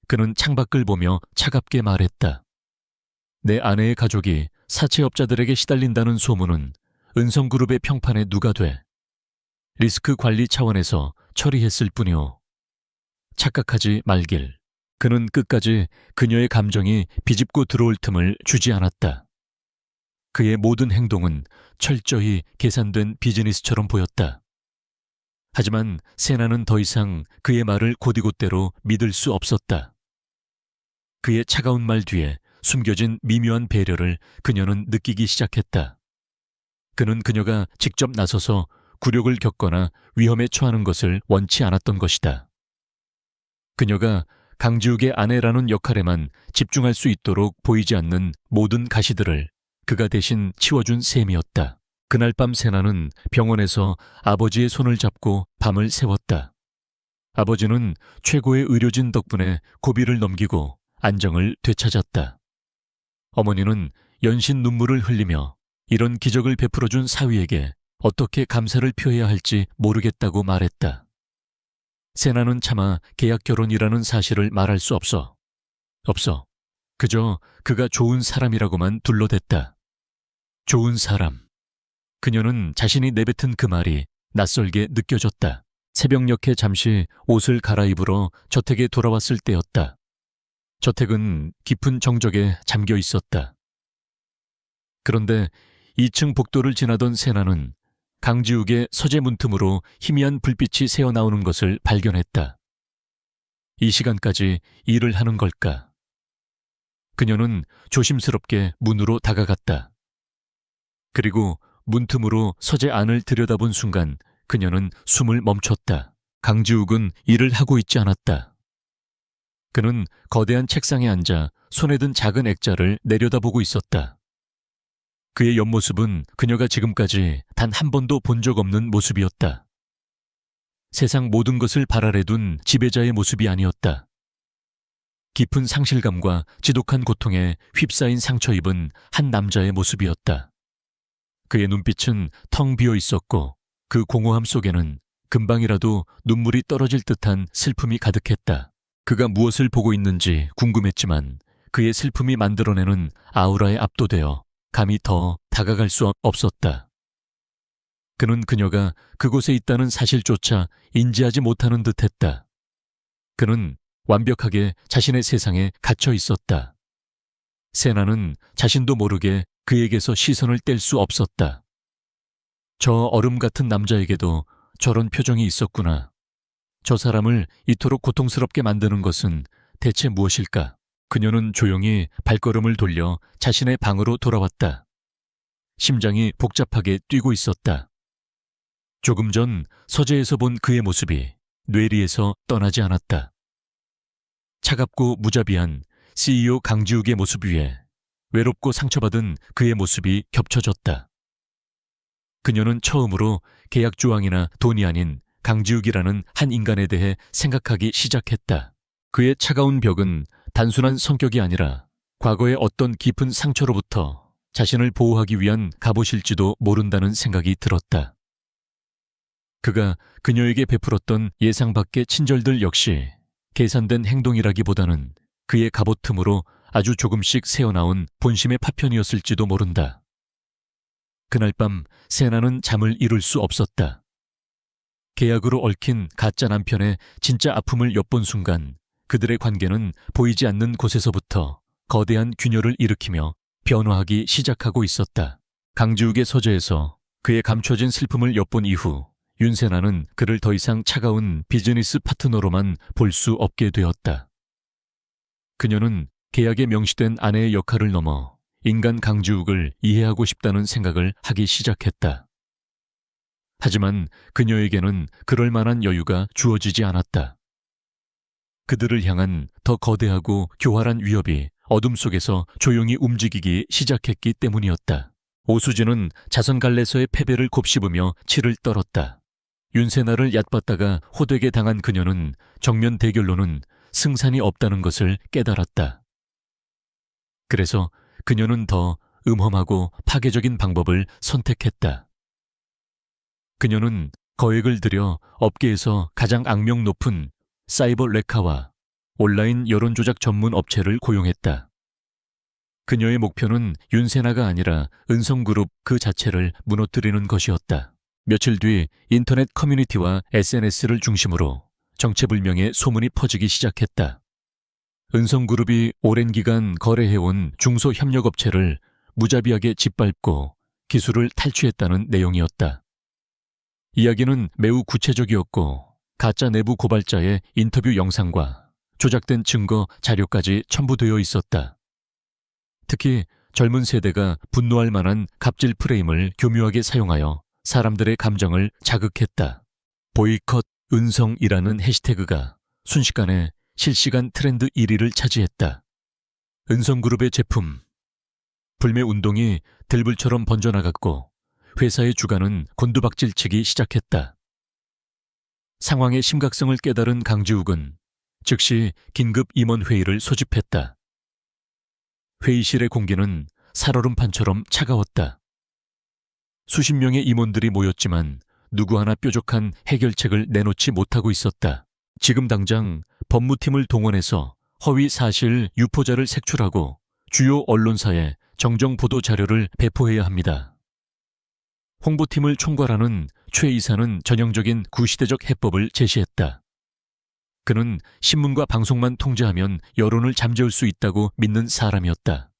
그는 창밖을 보며 차갑게 말했다. 내 아내의 가족이 사채업자들에게 시달린다는 소문은 은성그룹의 평판에 누가 돼. 리스크 관리 차원에서 처리했을 뿐이오. 착각하지 말길. 그는 끝까지 그녀의 감정이 비집고 들어올 틈을 주지 않았다. 그의 모든 행동은 철저히 계산된 비즈니스처럼 보였다. 하지만 세나는 더 이상 그의 말을 곧이곧대로 믿을 수 없었다. 그의 차가운 말 뒤에 숨겨진 미묘한 배려를 그녀는 느끼기 시작했다. 그는 그녀가 직접 나서서 굴욕을 겪거나 위험에 처하는 것을 원치 않았던 것이다. 그녀가 강지욱의 아내라는 역할에만 집중할 수 있도록 보이지 않는 모든 가시들을 그가 대신 치워준 셈이었다. 그날 밤 세나는 병원에서 아버지의 손을 잡고 밤을 새웠다. 아버지는 최고의 의료진 덕분에 고비를 넘기고 안정을 되찾았다. 어머니는 연신 눈물을 흘리며 이런 기적을 베풀어준 사위에게 어떻게 감사를 표해야 할지 모르겠다고 말했다. 세나는 차마 계약 결혼이라는 사실을 말할 수 없어. 그저 그가 좋은 사람이라고만 둘러댔다. 좋은 사람. 그녀는 자신이 내뱉은 그 말이 낯설게 느껴졌다. 새벽녘에 잠시 옷을 갈아입으러 저택에 돌아왔을 때였다. 저택은 깊은 정적에 잠겨 있었다. 그런데 2층 복도를 지나던 세나는 강지욱의 서재 문틈으로 희미한 불빛이 새어나오는 것을 발견했다. 이 시간까지 일을 하는 걸까? 그녀는 조심스럽게 문으로 다가갔다. 그리고 문틈으로 서재 안을 들여다본 순간 그녀는 숨을 멈췄다. 강지욱은 일을 하고 있지 않았다. 그는 거대한 책상에 앉아 손에 든 작은 액자를 내려다보고 있었다. 그의 옆모습은 그녀가 지금까지 단 한 번도 본 적 없는 모습이었다. 세상 모든 것을 발아래둔 지배자의 모습이 아니었다. 깊은 상실감과 지독한 고통에 휩싸인 상처 입은 한 남자의 모습이었다. 그의 눈빛은 텅 비어 있었고 그 공허함 속에는 금방이라도 눈물이 떨어질 듯한 슬픔이 가득했다. 그가 무엇을 보고 있는지 궁금했지만 그의 슬픔이 만들어내는 아우라에 압도되어 감히 더 다가갈 수 없었다. 그는 그녀가 그곳에 있다는 사실조차 인지하지 못하는 듯했다. 그는 완벽하게 자신의 세상에 갇혀 있었다. 세나는 자신도 모르게 그에게서 시선을 뗄 수 없었다. 저 얼음 같은 남자에게도 저런 표정이 있었구나. 저 사람을 이토록 고통스럽게 만드는 것은 대체 무엇일까? 그녀는 조용히 발걸음을 돌려 자신의 방으로 돌아왔다. 심장이 복잡하게 뛰고 있었다. 조금 전 서재에서 본 그의 모습이 뇌리에서 떠나지 않았다. 차갑고 무자비한 CEO 강지욱의 모습 위에 외롭고 상처받은 그의 모습이 겹쳐졌다. 그녀는 처음으로 계약 조항이나 돈이 아닌 강지욱이라는 한 인간에 대해 생각하기 시작했다. 그의 차가운 벽은 단순한 성격이 아니라 과거의 어떤 깊은 상처로부터 자신을 보호하기 위한 갑옷일지도 모른다는 생각이 들었다. 그가 그녀에게 베풀었던 예상 밖의 친절들 역시 계산된 행동이라기보다는 그의 갑옷 틈으로 아주 조금씩 새어나온 본심의 파편이었을지도 모른다. 그날 밤 세나는 잠을 이룰 수 없었다. 계약으로 얽힌 가짜 남편의 진짜 아픔을 엿본 순간 그들의 관계는 보이지 않는 곳에서부터 거대한 균열을 일으키며 변화하기 시작하고 있었다. 강지욱의 서재에서 그의 감춰진 슬픔을 엿본 이후 윤세나는 그를 더 이상 차가운 비즈니스 파트너로만 볼 수 없게 되었다. 그녀는 계약에 명시된 아내의 역할을 넘어 인간 강지욱을 이해하고 싶다는 생각을 하기 시작했다. 하지만 그녀에게는 그럴 만한 여유가 주어지지 않았다. 그들을 향한 더 거대하고 교활한 위협이 어둠 속에서 조용히 움직이기 시작했기 때문이었다. 오수진은 자선갈래서의 패배를 곱씹으며 치를 떨었다. 윤세나를 얕봤다가 호되게 당한 그녀는 정면 대결로는 승산이 없다는 것을 깨달았다. 그래서 그녀는 더 음험하고 파괴적인 방법을 선택했다. 그녀는 거액을 들여 업계에서 가장 악명 높은 사이버 레카와 온라인 여론조작 전문 업체를 고용했다. 그녀의 목표는 윤세나가 아니라 은성그룹 그 자체를 무너뜨리는 것이었다. 며칠 뒤 인터넷 커뮤니티와 SNS를 중심으로 정체불명의 소문이 퍼지기 시작했다. 은성그룹이 오랜 기간 거래해온 중소협력업체를 무자비하게 짓밟고 기술을 탈취했다는 내용이었다. 이야기는 매우 구체적이었고 가짜 내부 고발자의 인터뷰 영상과 조작된 증거 자료까지 첨부되어 있었다. 특히 젊은 세대가 분노할 만한 갑질 프레임을 교묘하게 사용하여 사람들의 감정을 자극했다. 보이콧 은성이라는 해시태그가 순식간에 실시간 트렌드 1위를 차지했다. 은성그룹의 제품. 불매 운동이 들불처럼 번져나갔고 회사의 주가는 곤두박질치기 시작했다. 상황의 심각성을 깨달은 강지욱은 즉시 긴급 임원회의를 소집했다. 회의실의 공기는 살얼음판처럼 차가웠다. 수십 명의 임원들이 모였지만 누구 하나 뾰족한 해결책을 내놓지 못하고 있었다. 지금 당장 법무팀을 동원해서 허위 사실 유포자를 색출하고 주요 언론사에 정정 보도 자료를 배포해야 합니다. 홍보팀을 총괄하는 최 이사는 전형적인 구시대적 해법을 제시했다. 그는 신문과 방송만 통제하면 여론을 잠재울 수 있다고 믿는 사람이었다.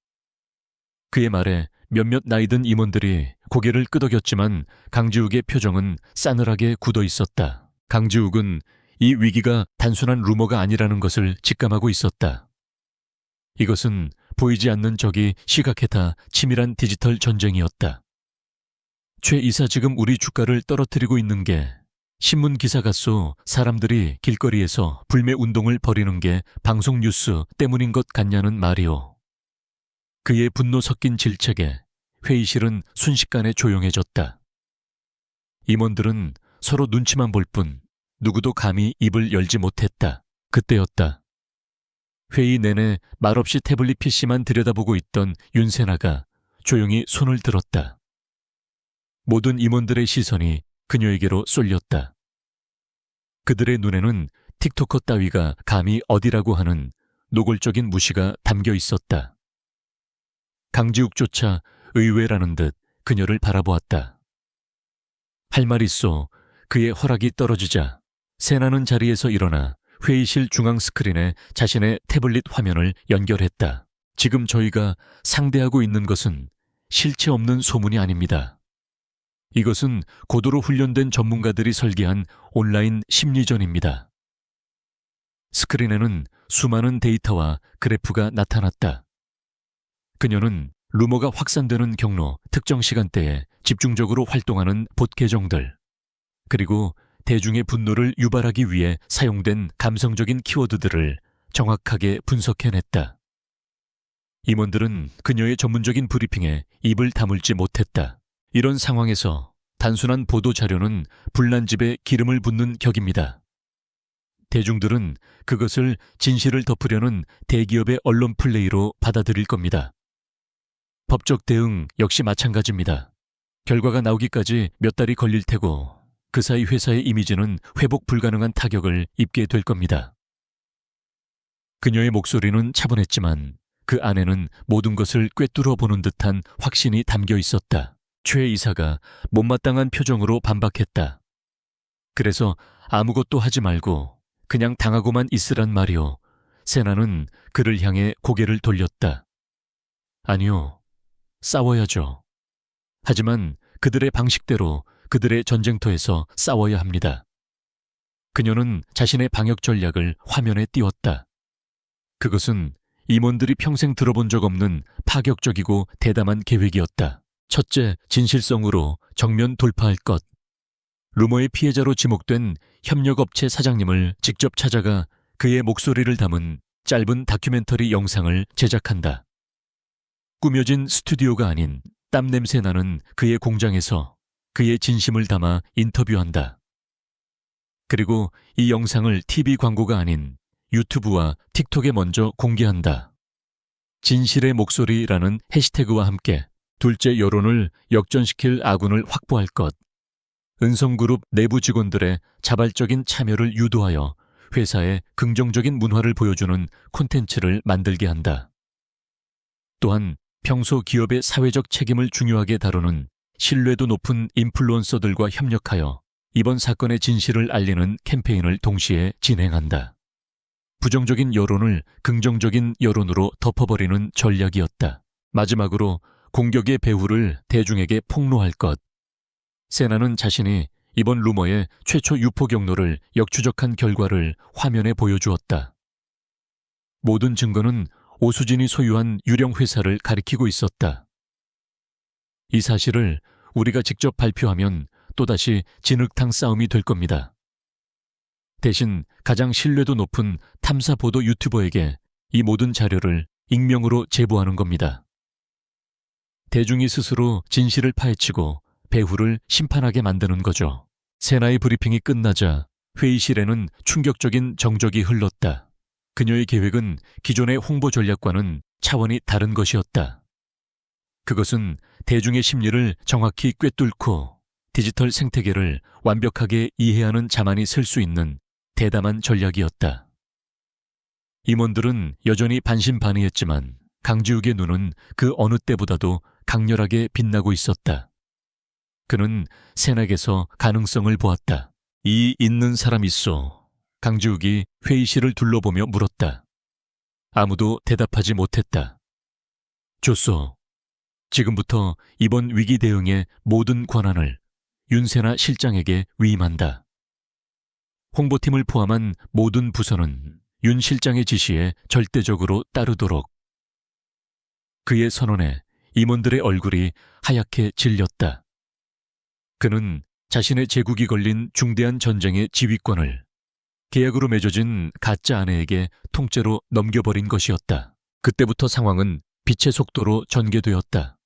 그의 말에 몇몇 나이든 임원들이 고개를 끄덕였지만 강지욱의 표정은 싸늘하게 굳어 있었다. 강지욱은 이 위기가 단순한 루머가 아니라는 것을 직감하고 있었다. 이것은 보이지 않는 적이 시각해다 치밀한 디지털 전쟁이었다. 최 이사, 지금 우리 주가를 떨어뜨리고 있는 게 신문 기사가 쏘 사람들이 길거리에서 불매 운동을 벌이는 게 방송 뉴스 때문인 것 같냐는 말이오. 그의 분노 섞인 질책에 회의실은 순식간에 조용해졌다. 임원들은 서로 눈치만 볼 뿐 누구도 감히 입을 열지 못했다. 그때였다. 회의 내내 말없이 태블릿 PC만 들여다보고 있던 윤세나가 조용히 손을 들었다. 모든 임원들의 시선이 그녀에게로 쏠렸다. 그들의 눈에는 틱토커 따위가 감히 어디라고 하는 노골적인 무시가 담겨 있었다. 강지욱조차 의외라는 듯 그녀를 바라보았다. 할 말 있어 그의 허락이 떨어지자 세나는 자리에서 일어나 회의실 중앙 스크린에 자신의 태블릿 화면을 연결했다. 지금 저희가 상대하고 있는 것은 실체 없는 소문이 아닙니다. 이것은 고도로 훈련된 전문가들이 설계한 온라인 심리전입니다. 스크린에는 수많은 데이터와 그래프가 나타났다. 그녀는 루머가 확산되는 경로, 특정 시간대에 집중적으로 활동하는 봇 계정들, 그리고 대중의 분노를 유발하기 위해 사용된 감성적인 키워드들을 정확하게 분석해냈다. 임원들은 그녀의 전문적인 브리핑에 입을 다물지 못했다. 이런 상황에서 단순한 보도 자료는 불난집에 기름을 붓는 격입니다. 대중들은 그것을 진실을 덮으려는 대기업의 언론 플레이로 받아들일 겁니다. 법적 대응 역시 마찬가지입니다. 결과가 나오기까지 몇 달이 걸릴 테고 그 사이 회사의 이미지는 회복 불가능한 타격을 입게 될 겁니다. 그녀의 목소리는 차분했지만 그 안에는 모든 것을 꿰뚫어 보는 듯한 확신이 담겨 있었다. 최 이사가 못마땅한 표정으로 반박했다. 그래서 아무것도 하지 말고 그냥 당하고만 있으란 말이오. 세나는 그를 향해 고개를 돌렸다. 아니요. 싸워야죠. 하지만 그들의 방식대로 그들의 전쟁터에서 싸워야 합니다. 그녀는 자신의 방역 전략을 화면에 띄웠다. 그것은 임원들이 평생 들어본 적 없는 파격적이고 대담한 계획이었다. 첫째, 진실성으로 정면 돌파할 것. 루머의 피해자로 지목된 협력업체 사장님을 직접 찾아가 그의 목소리를 담은 짧은 다큐멘터리 영상을 제작한다. 꾸며진 스튜디오가 아닌 땀 냄새 나는 그의 공장에서 그의 진심을 담아 인터뷰한다. 그리고 이 영상을 TV 광고가 아닌 유튜브와 틱톡에 먼저 공개한다. 진실의 목소리라는 해시태그와 함께 둘째, 여론을 역전시킬 아군을 확보할 것. 은성그룹 내부 직원들의 자발적인 참여를 유도하여 회사의 긍정적인 문화를 보여주는 콘텐츠를 만들게 한다. 또한 평소 기업의 사회적 책임을 중요하게 다루는 신뢰도 높은 인플루언서들과 협력하여 이번 사건의 진실을 알리는 캠페인을 동시에 진행한다. 부정적인 여론을 긍정적인 여론으로 덮어버리는 전략이었다. 마지막으로 공격의 배후를 대중에게 폭로할 것. 세나는 자신이 이번 루머의 최초 유포 경로를 역추적한 결과를 화면에 보여주었다. 모든 증거는 오수진이 소유한 유령 회사를 가리키고 있었다. 이 사실을 우리가 직접 발표하면 또다시 진흙탕 싸움이 될 겁니다. 대신 가장 신뢰도 높은 탐사 보도 유튜버에게 이 모든 자료를 익명으로 제보하는 겁니다. 대중이 스스로 진실을 파헤치고 배후를 심판하게 만드는 거죠. 세나의 브리핑이 끝나자 회의실에는 충격적인 정적이 흘렀다. 그녀의 계획은 기존의 홍보 전략과는 차원이 다른 것이었다. 그것은 대중의 심리를 정확히 꿰뚫고 디지털 생태계를 완벽하게 이해하는 자만이 쓸 수 있는 대담한 전략이었다. 임원들은 여전히 반신반의했지만 강지욱의 눈은 그 어느 때보다도 강렬하게 빛나고 있었다. 그는 세나에게서 가능성을 보았다. 이 있는 사람 있소. 강지욱이 회의실을 둘러보며 물었다. 아무도 대답하지 못했다. 좋소. 지금부터 이번 위기 대응의 모든 권한을 윤세나 실장에게 위임한다. 홍보팀을 포함한 모든 부서는 윤 실장의 지시에 절대적으로 따르도록. 그의 선언에 임원들의 얼굴이 하얗게 질렸다. 그는 자신의 제국이 걸린 중대한 전쟁의 지휘권을 계약으로 맺어진 가짜 아내에게 통째로 넘겨버린 것이었다. 그때부터 상황은 빛의 속도로 전개되었다.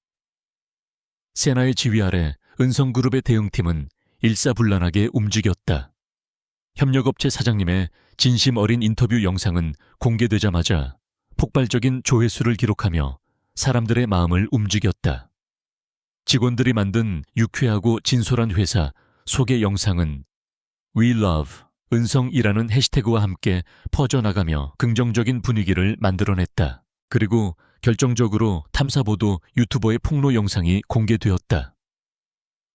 세나의 지휘 아래 은성그룹의 대응팀은 일사불란하게 움직였다. 협력업체 사장님의 진심 어린 인터뷰 영상은 공개되자마자 폭발적인 조회수를 기록하며 사람들의 마음을 움직였다. 직원들이 만든 유쾌하고 진솔한 회사 소개 영상은 We Love 은성이라는 해시태그와 함께 퍼져나가며 긍정적인 분위기를 만들어냈다. 그리고 결정적으로 탐사보도 유튜버의 폭로 영상이 공개되었다.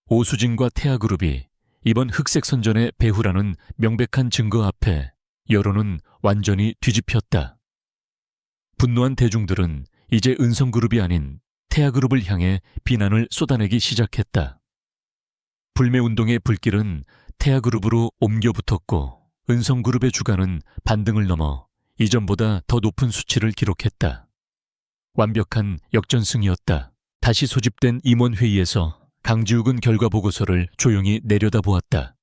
오수진과 태아그룹이 이번 흑색 선전의 배후라는 명백한 증거 앞에 여론은 완전히 뒤집혔다. 분노한 대중들은 이제 은성그룹이 아닌 태아그룹을 향해 비난을 쏟아내기 시작했다. 불매운동의 불길은 태아그룹으로 옮겨 붙었고 은성그룹의 주가는 반등을 넘어 이전보다 더 높은 수치를 기록했다. 완벽한 역전승이었다. 다시 소집된 임원회의에서 강지욱은 결과 보고서를 조용히 내려다보았다.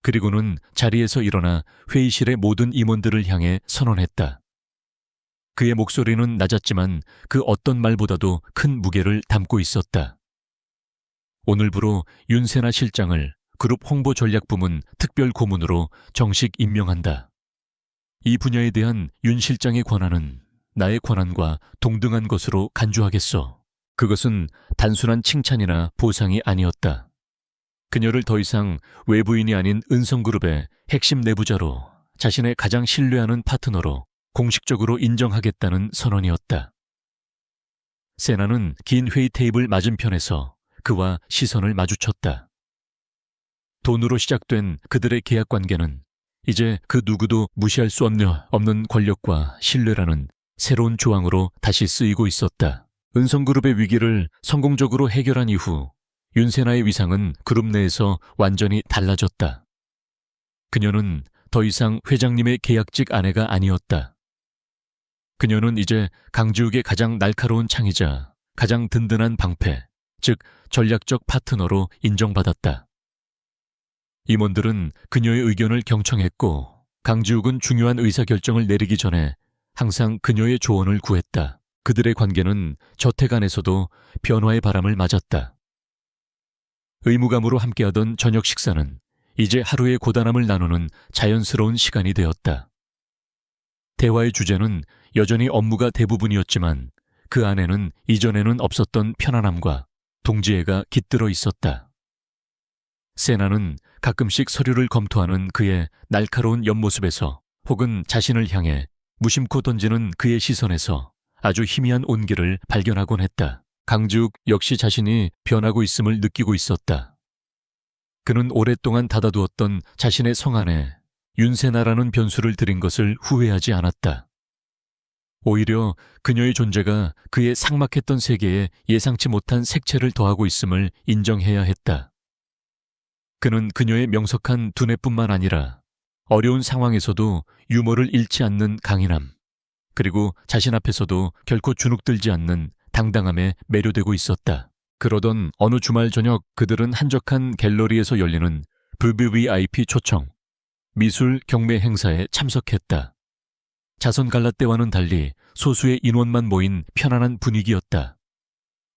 그리고는 자리에서 일어나 회의실의 모든 임원들을 향해 선언했다. 그의 목소리는 낮았지만 그 어떤 말보다도 큰 무게를 담고 있었다. 오늘부로 윤세나 실장을 그룹 홍보전략부문 특별고문으로 정식 임명한다. 이 분야에 대한 윤 실장의 권한은 나의 권한과 동등한 것으로 간주하겠소. 그것은 단순한 칭찬이나 보상이 아니었다. 그녀를 더 이상 외부인이 아닌 은성그룹의 핵심 내부자로, 자신의 가장 신뢰하는 파트너로 공식적으로 인정하겠다는 선언이었다. 세나는 긴 회의 테이블 맞은편에서 그와 시선을 마주쳤다. 돈으로 시작된 그들의 계약 관계는 이제 그 누구도 무시할 수 없는 권력과 신뢰라는 새로운 조항으로 다시 쓰이고 있었다. 은성그룹의 위기를 성공적으로 해결한 이후 윤세나의 위상은 그룹 내에서 완전히 달라졌다. 그녀는 더 이상 회장님의 계약직 아내가 아니었다. 그녀는 이제 강지욱의 가장 날카로운 창이자 가장 든든한 방패, 즉 전략적 파트너로 인정받았다. 임원들은 그녀의 의견을 경청했고 강지욱은 중요한 의사결정을 내리기 전에 항상 그녀의 조언을 구했다. 그들의 관계는 저택 안에서도 변화의 바람을 맞았다. 의무감으로 함께하던 저녁 식사는 이제 하루의 고단함을 나누는 자연스러운 시간이 되었다. 대화의 주제는 여전히 업무가 대부분이었지만 그 안에는 이전에는 없었던 편안함과 동지애가 깃들어 있었다. 세나는 가끔씩 서류를 검토하는 그의 날카로운 옆모습에서 혹은 자신을 향해 무심코 던지는 그의 시선에서 아주 희미한 온기를 발견하곤 했다. 강지욱 역시 자신이 변하고 있음을 느끼고 있었다. 그는 오랫동안 닫아두었던 자신의 성 안에 윤세나라는 변수를 들인 것을 후회하지 않았다. 오히려 그녀의 존재가 그의 삭막했던 세계에 예상치 못한 색채를 더하고 있음을 인정해야 했다. 그는 그녀의 명석한 두뇌뿐만 아니라 어려운 상황에서도 유머를 잃지 않는 강인함, 그리고 자신 앞에서도 결코 주눅들지 않는 당당함에 매료되고 있었다. 그러던 어느 주말 저녁 그들은 한적한 갤러리에서 열리는 VVIP 초청, 미술 경매 행사에 참석했다. 자선 갈라 때와는 달리 소수의 인원만 모인 편안한 분위기였다.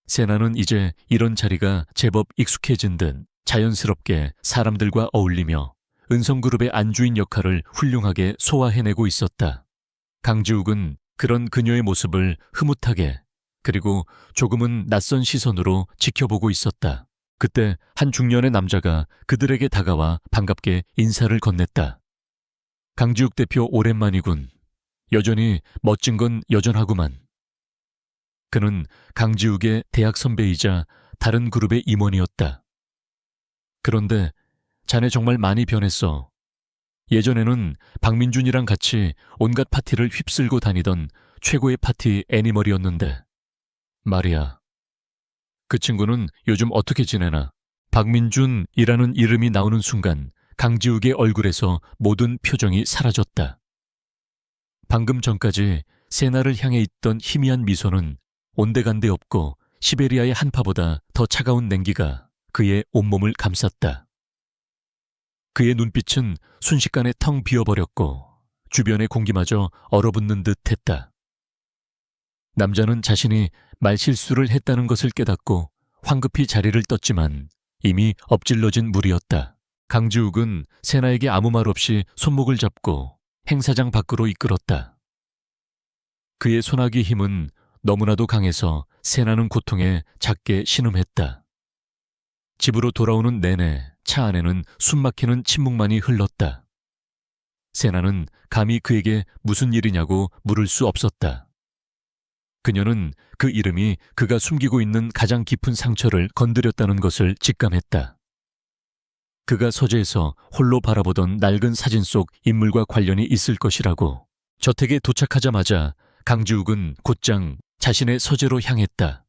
세나는 이제 이런 자리가 제법 익숙해진 듯 자연스럽게 사람들과 어울리며 은성그룹의 안주인 역할을 훌륭하게 소화해내고 있었다. 강지욱은 그런 그녀의 모습을 흐뭇하게 그리고 조금은 낯선 시선으로 지켜보고 있었다. 그때 한 중년의 남자가 그들에게 다가와 반갑게 인사를 건넸다. 강지욱 대표 오랜만이군. 여전히 멋진 건 여전하구만. 그는 강지욱의 대학 선배이자 다른 그룹의 임원이었다. 그런데 자네 정말 많이 변했어. 예전에는 박민준이랑 같이 온갖 파티를 휩쓸고 다니던 최고의 파티 애니멀이었는데 말이야. 그 친구는 요즘 어떻게 지내나? 박민준이라는 이름이 나오는 순간 강지욱의 얼굴에서 모든 표정이 사라졌다. 방금 전까지 세나를 향해 있던 희미한 미소는 온데간데 없고 시베리아의 한파보다 더 차가운 냉기가 그의 온몸을 감쌌다. 그의 눈빛은 순식간에 텅 비어버렸고 주변의 공기마저 얼어붙는 듯 했다. 남자는 자신이 말실수를 했다는 것을 깨닫고 황급히 자리를 떴지만 이미 엎질러진 물이었다. 강지욱은 세나에게 아무 말 없이 손목을 잡고 행사장 밖으로 이끌었다. 그의 손아귀 힘은 너무나도 강해서 세나는 고통에 작게 신음했다. 집으로 돌아오는 내내 차 안에는 숨막히는 침묵만이 흘렀다. 세나는 감히 그에게 무슨 일이냐고 물을 수 없었다. 그녀는 그 이름이 그가 숨기고 있는 가장 깊은 상처를 건드렸다는 것을 직감했다. 그가 서재에서 홀로 바라보던 낡은 사진 속 인물과 관련이 있을 것이라고. 저택에 도착하자마자 강지욱은 곧장 자신의 서재로 향했다.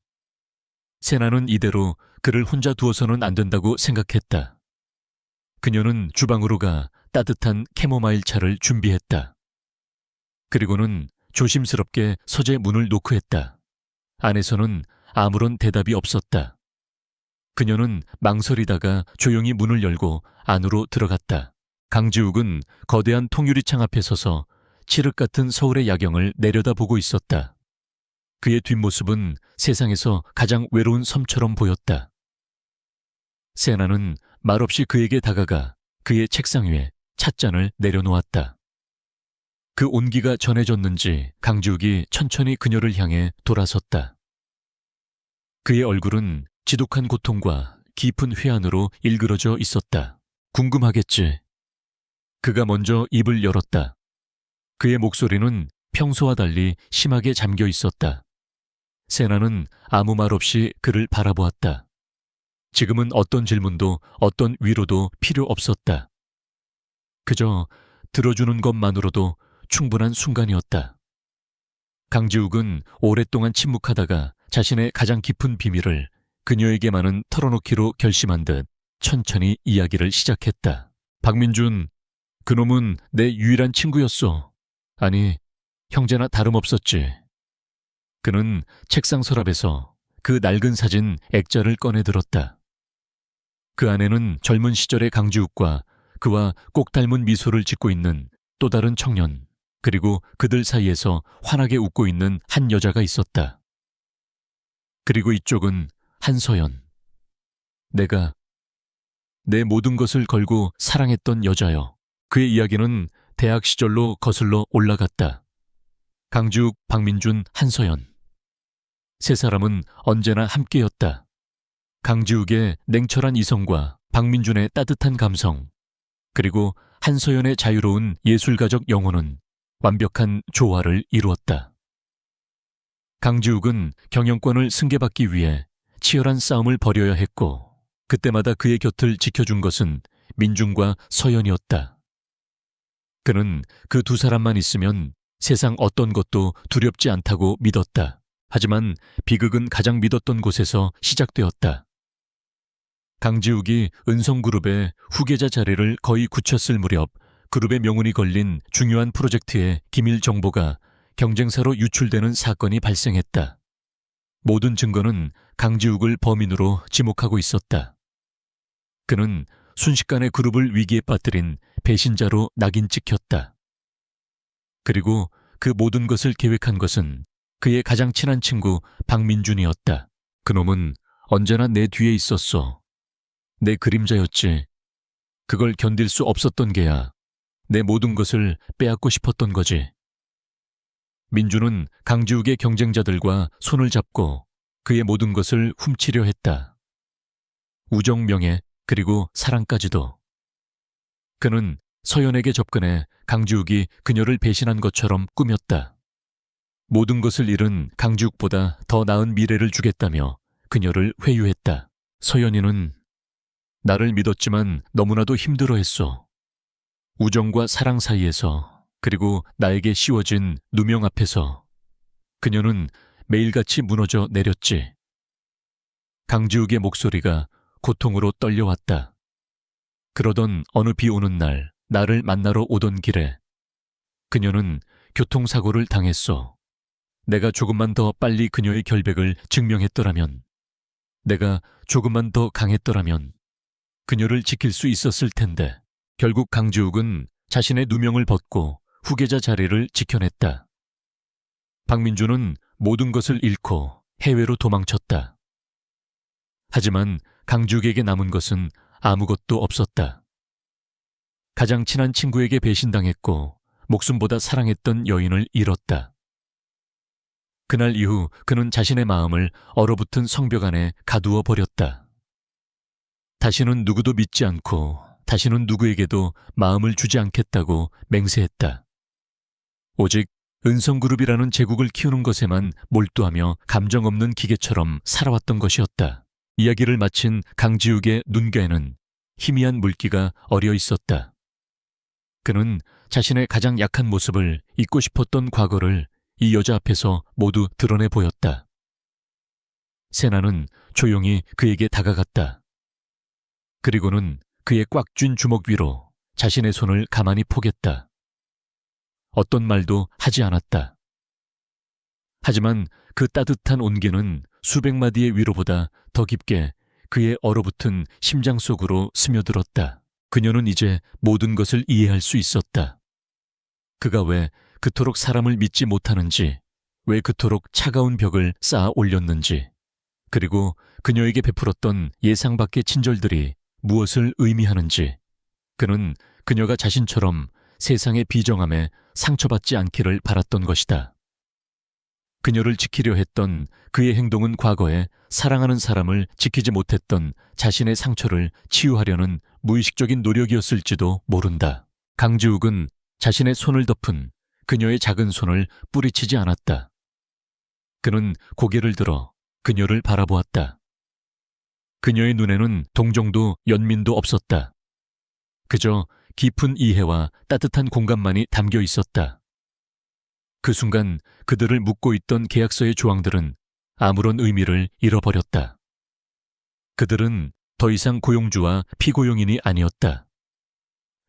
세나는 이대로 그를 혼자 두어서는 안 된다고 생각했다. 그녀는 주방으로 가 따뜻한 캐모마일 차를 준비했다. 그리고는 조심스럽게 서재 문을 노크했다. 안에서는 아무런 대답이 없었다. 그녀는 망설이다가 조용히 문을 열고 안으로 들어갔다. 강지욱은 거대한 통유리창 앞에 서서 칠흑 같은 서울의 야경을 내려다보고 있었다. 그의 뒷모습은 세상에서 가장 외로운 섬처럼 보였다. 세나는 말없이 그에게 다가가 그의 책상 위에 찻잔을 내려놓았다. 그 온기가 전해졌는지 강지욱이 천천히 그녀를 향해 돌아섰다. 그의 얼굴은 지독한 고통과 깊은 회한으로 일그러져 있었다. 궁금하겠지. 그가 먼저 입을 열었다. 그의 목소리는 평소와 달리 심하게 잠겨 있었다. 세나는 아무 말 없이 그를 바라보았다. 지금은 어떤 질문도 어떤 위로도 필요 없었다. 그저 들어주는 것만으로도 충분한 순간이었다. 강지욱은 오랫동안 침묵하다가 자신의 가장 깊은 비밀을 그녀에게만은 털어놓기로 결심한 듯 천천히 이야기를 시작했다. 박민준, 그놈은 내 유일한 친구였어. 아니, 형제나 다름없었지. 그는 책상 서랍에서 그 낡은 사진 액자를 꺼내 들었다. 그 안에는 젊은 시절의 강지욱과 그와 꼭 닮은 미소를 짓고 있는 또 다른 청년, 그리고 그들 사이에서 환하게 웃고 있는 한 여자가 있었다. 그리고 이쪽은 한서연. 내가 내 모든 것을 걸고 사랑했던 여자여. 그의 이야기는 대학 시절로 거슬러 올라갔다. 강지욱, 박민준, 한서연. 세 사람은 언제나 함께였다. 강지욱의 냉철한 이성과 박민준의 따뜻한 감성, 그리고 한서연의 자유로운 예술가적 영혼은 완벽한 조화를 이루었다. 강지욱은 경영권을 승계받기 위해 치열한 싸움을 벌여야 했고 그때마다 그의 곁을 지켜준 것은 민준과 서연이었다. 그는 그 두 사람만 있으면 세상 어떤 것도 두렵지 않다고 믿었다. 하지만 비극은 가장 믿었던 곳에서 시작되었다. 강지욱이 은성그룹의 후계자 자리를 거의 굳혔을 무렵 그룹의 명운이 걸린 중요한 프로젝트의 기밀 정보가 경쟁사로 유출되는 사건이 발생했다. 모든 증거는 강지욱을 범인으로 지목하고 있었다. 그는 순식간에 그룹을 위기에 빠뜨린 배신자로 낙인 찍혔다. 그리고 그 모든 것을 계획한 것은 그의 가장 친한 친구 박민준이었다. 그놈은 언제나 내 뒤에 있었어. 내 그림자였지. 그걸 견딜 수 없었던 게야. 내 모든 것을 빼앗고 싶었던 거지. 민준은 강지욱의 경쟁자들과 손을 잡고 그의 모든 것을 훔치려 했다. 우정, 명예, 그리고 사랑까지도. 그는 서연에게 접근해 강지욱이 그녀를 배신한 것처럼 꾸몄다. 모든 것을 잃은 강지욱보다 더 나은 미래를 주겠다며 그녀를 회유했다. 서연이는 나를 믿었지만 너무나도 힘들어했어. 우정과 사랑 사이에서, 그리고 나에게 씌워진 누명 앞에서 그녀는 매일같이 무너져 내렸지. 강지욱의 목소리가 고통으로 떨려왔다. 그러던 어느 비 오는 날, 나를 만나러 오던 길에 그녀는 교통사고를 당했어. 내가 조금만 더 빨리 그녀의 결백을 증명했더라면, 내가 조금만 더 강했더라면 그녀를 지킬 수 있었을 텐데, 결국 강지욱은 자신의 누명을 벗고 후계자 자리를 지켜냈다. 박민준은 모든 것을 잃고 해외로 도망쳤다. 하지만 강지욱에게 남은 것은 아무것도 없었다. 가장 친한 친구에게 배신당했고 목숨보다 사랑했던 여인을 잃었다. 그날 이후 그는 자신의 마음을 얼어붙은 성벽 안에 가두어 버렸다. 다시는 누구도 믿지 않고 다시는 누구에게도 마음을 주지 않겠다고 맹세했다. 오직 은성그룹이라는 제국을 키우는 것에만 몰두하며 감정 없는 기계처럼 살아왔던 것이었다. 이야기를 마친 강지욱의 눈가에는 희미한 물기가 어려 있었다. 그는 자신의 가장 약한 모습을, 잊고 싶었던 과거를 이 여자 앞에서 모두 드러내 보였다. 세나는 조용히 그에게 다가갔다. 그리고는 그의 꽉 쥔 주먹 위로 자신의 손을 가만히 포겠다. 어떤 말도 하지 않았다. 하지만 그 따뜻한 온기는 수백 마디의 위로보다 더 깊게 그의 얼어붙은 심장 속으로 스며들었다. 그녀는 이제 모든 것을 이해할 수 있었다. 그가 왜 그토록 사람을 믿지 못하는지, 왜 그토록 차가운 벽을 쌓아 올렸는지, 그리고 그녀에게 베풀었던 예상 밖의 친절들이 무엇을 의미하는지. 그는 그녀가 자신처럼 세상의 비정함에 상처받지 않기를 바랐던 것이다. 그녀를 지키려 했던 그의 행동은 과거에 사랑하는 사람을 지키지 못했던 자신의 상처를 치유하려는 무의식적인 노력이었을지도 모른다. 강지욱은 자신의 손을 덮은 그녀의 작은 손을 뿌리치지 않았다. 그는 고개를 들어 그녀를 바라보았다. 그녀의 눈에는 동정도 연민도 없었다. 그저 깊은 이해와 따뜻한 공감만이 담겨 있었다. 그 순간 그들을 묶고 있던 계약서의 조항들은 아무런 의미를 잃어버렸다. 그들은 더 이상 고용주와 피고용인이 아니었다.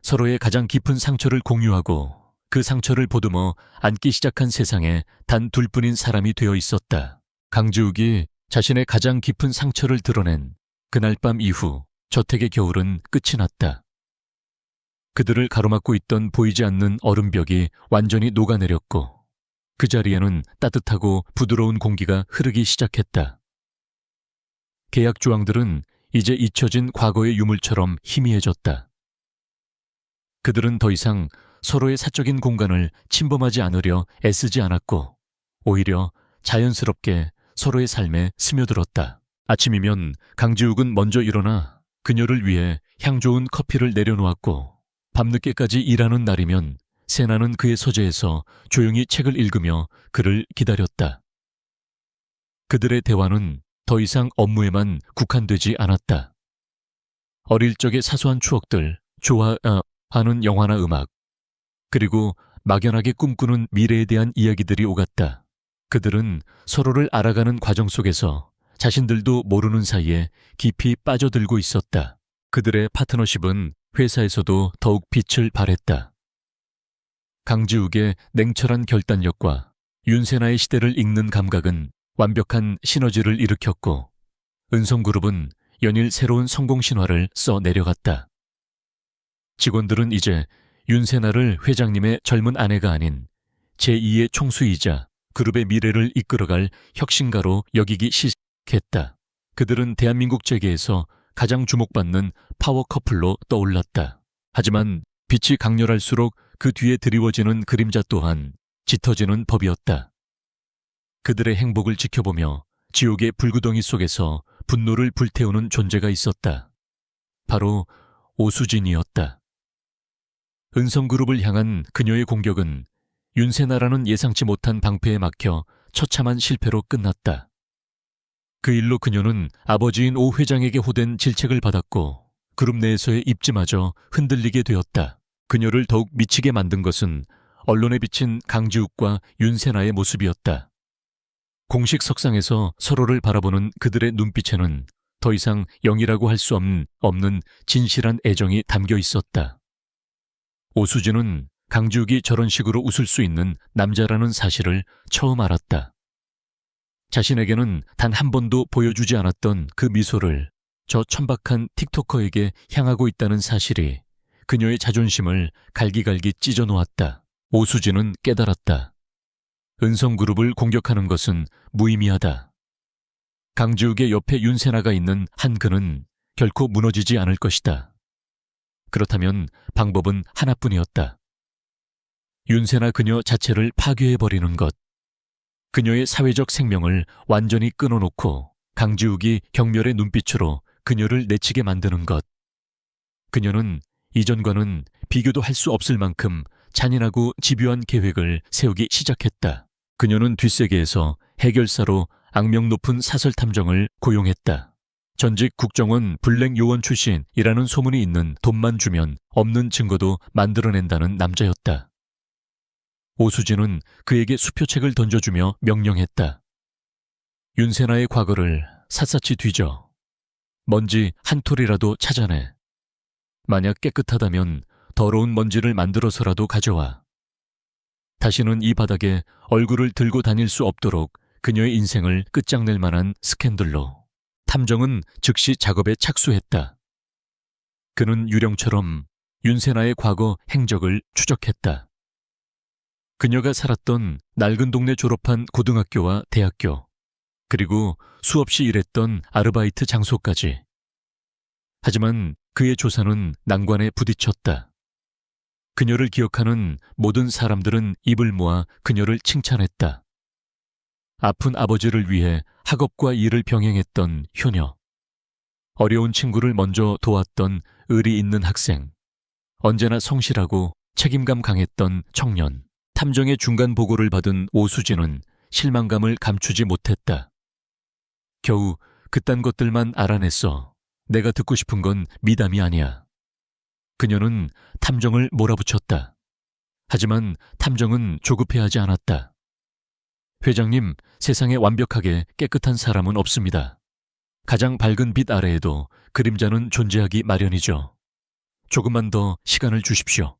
서로의 가장 깊은 상처를 공유하고 그 상처를 보듬어 안기 시작한 세상에 단 둘뿐인 사람이 되어 있었다. 강지욱이 자신의 가장 깊은 상처를 드러낸 그날 밤 이후 저택의 겨울은 끝이 났다. 그들을 가로막고 있던 보이지 않는 얼음벽이 완전히 녹아내렸고 그 자리에는 따뜻하고 부드러운 공기가 흐르기 시작했다. 계약 조항들은 이제 잊혀진 과거의 유물처럼 희미해졌다. 그들은 더 이상 서로의 사적인 공간을 침범하지 않으려 애쓰지 않았고 오히려 자연스럽게 서로의 삶에 스며들었다. 아침이면 강지욱은 먼저 일어나 그녀를 위해 향 좋은 커피를 내려놓았고 밤늦게까지 일하는 날이면 세나는 그의 서재에서 조용히 책을 읽으며 그를 기다렸다. 그들의 대화는 더 이상 업무에만 국한되지 않았다. 어릴 적의 사소한 추억들, 좋아하는 영화나 음악, 그리고 막연하게 꿈꾸는 미래에 대한 이야기들이 오갔다. 그들은 서로를 알아가는 과정 속에서 자신들도 모르는 사이에 깊이 빠져들고 있었다. 그들의 파트너십은 회사에서도 더욱 빛을 발했다. 강지욱의 냉철한 결단력과 윤세나의 시대를 읽는 감각은 완벽한 시너지를 일으켰고 은성그룹은 연일 새로운 성공 신화를 써 내려갔다. 직원들은 이제 윤세나를 회장님의 젊은 아내가 아닌 제2의 총수이자 그룹의 미래를 이끌어갈 혁신가로 여기기 시작했다. 그들은 대한민국 재계에서 가장 주목받는 파워 커플로 떠올랐다. 하지만 빛이 강렬할수록 그 뒤에 드리워지는 그림자 또한 짙어지는 법이었다. 그들의 행복을 지켜보며 지옥의 불구덩이 속에서 분노를 불태우는 존재가 있었다. 바로 오수진이었다. 은성그룹을 향한 그녀의 공격은 윤세나라는 예상치 못한 방패에 막혀 처참한 실패로 끝났다. 그 일로 그녀는 아버지인 오 회장에게 호된 질책을 받았고 그룹 내에서의 입지마저 흔들리게 되었다. 그녀를 더욱 미치게 만든 것은 언론에 비친 강지욱과 윤세나의 모습이었다. 공식 석상에서 서로를 바라보는 그들의 눈빛에는 더 이상 영이라고 할 수 없는 진실한 애정이 담겨 있었다. 오수진은 강지욱이 저런 식으로 웃을 수 있는 남자라는 사실을 처음 알았다. 자신에게는 단 한 번도 보여주지 않았던 그 미소를 저 천박한 틱토커에게 향하고 있다는 사실이 그녀의 자존심을 갈기갈기 찢어놓았다. 오수진은 깨달았다. 은성그룹을 공격하는 것은 무의미하다. 강지욱의 옆에 윤세나가 있는 한 그는 결코 무너지지 않을 것이다. 그렇다면 방법은 하나뿐이었다. 윤세나 그녀 자체를 파괴해버리는 것. 그녀의 사회적 생명을 완전히 끊어놓고 강지욱이 경멸의 눈빛으로 그녀를 내치게 만드는 것. 그녀는 이전과는 비교도 할 수 없을 만큼 잔인하고 집요한 계획을 세우기 시작했다. 그녀는 뒷세계에서 해결사로 악명 높은 사설탐정을 고용했다. 전직 국정원 블랙 요원 출신이라는 소문이 있는 돈만 주면 없는 증거도 만들어낸다는 남자였다. 오수진은 그에게 수표책을 던져주며 명령했다. 윤세나의 과거를 샅샅이 뒤져 먼지 한 톨이라도 찾아내. 만약 깨끗하다면 더러운 먼지를 만들어서라도 가져와. 다시는 이 바닥에 얼굴을 들고 다닐 수 없도록 그녀의 인생을 끝장낼 만한 스캔들로. 탐정은 즉시 작업에 착수했다. 그는 유령처럼 윤세나의 과거 행적을 추적했다. 그녀가 살았던 낡은 동네 졸업한 고등학교와 대학교, 그리고 수없이 일했던 아르바이트 장소까지. 하지만 그의 조사는 난관에 부딪혔다. 그녀를 기억하는 모든 사람들은 입을 모아 그녀를 칭찬했다. 아픈 아버지를 위해 학업과 일을 병행했던 효녀, 어려운 친구를 먼저 도왔던 의리 있는 학생, 언제나 성실하고 책임감 강했던 청년. 탐정의 중간 보고를 받은 오수진은 실망감을 감추지 못했다. 겨우 그딴 것들만 알아냈어. 내가 듣고 싶은 건 미담이 아니야. 그녀는 탐정을 몰아붙였다. 하지만 탐정은 조급해하지 않았다. 회장님, 세상에 완벽하게 깨끗한 사람은 없습니다. 가장 밝은 빛 아래에도 그림자는 존재하기 마련이죠. 조금만 더 시간을 주십시오.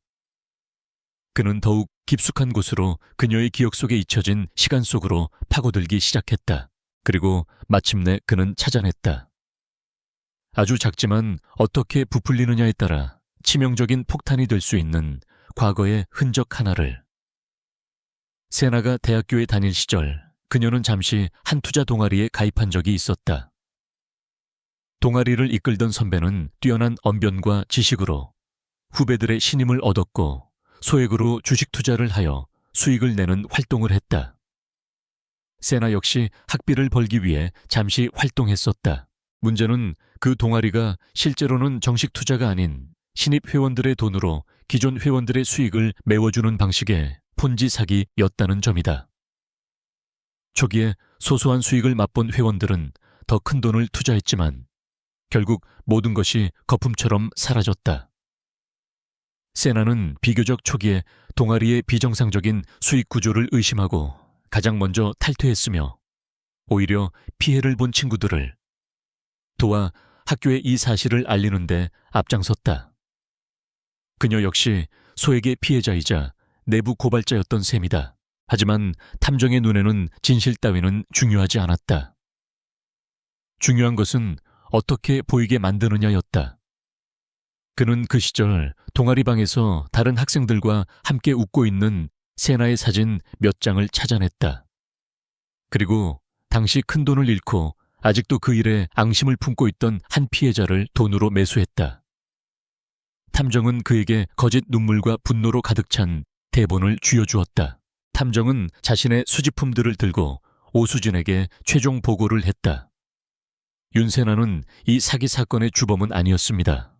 그는 더욱 깊숙한 곳으로 그녀의 기억 속에 잊혀진 시간 속으로 파고들기 시작했다. 그리고 마침내 그는 찾아냈다. 아주 작지만 어떻게 부풀리느냐에 따라 치명적인 폭탄이 될 수 있는 과거의 흔적 하나를. 세나가 대학교에 다닐 시절 그녀는 잠시 한 투자 동아리에 가입한 적이 있었다. 동아리를 이끌던 선배는 뛰어난 언변과 지식으로 후배들의 신임을 얻었고 소액으로 주식 투자를 하여 수익을 내는 활동을 했다. 세나 역시 학비를 벌기 위해 잠시 활동했었다. 문제는 그 동아리가 실제로는 정식 투자가 아닌 신입 회원들의 돈으로 기존 회원들의 수익을 메워주는 방식의 폰지 사기였다는 점이다. 초기에 소소한 수익을 맛본 회원들은 더 큰 돈을 투자했지만 결국 모든 것이 거품처럼 사라졌다. 세나는 비교적 초기에 동아리의 비정상적인 수익 구조를 의심하고 가장 먼저 탈퇴했으며 오히려 피해를 본 친구들을 도와 학교에 이 사실을 알리는데 앞장섰다. 그녀 역시 소액의 피해자이자 내부 고발자였던 셈이다. 하지만 탐정의 눈에는 진실 따위는 중요하지 않았다. 중요한 것은 어떻게 보이게 만드느냐였다. 그는 그 시절 동아리방에서 다른 학생들과 함께 웃고 있는 세나의 사진 몇 장을 찾아냈다. 그리고 당시 큰돈을 잃고 아직도 그 일에 앙심을 품고 있던 한 피해자를 돈으로 매수했다. 탐정은 그에게 거짓 눈물과 분노로 가득 찬 대본을 쥐어주었다. 탐정은 자신의 수집품들을 들고 오수진에게 최종 보고를 했다. 윤세나는 이 사기 사건의 주범은 아니었습니다.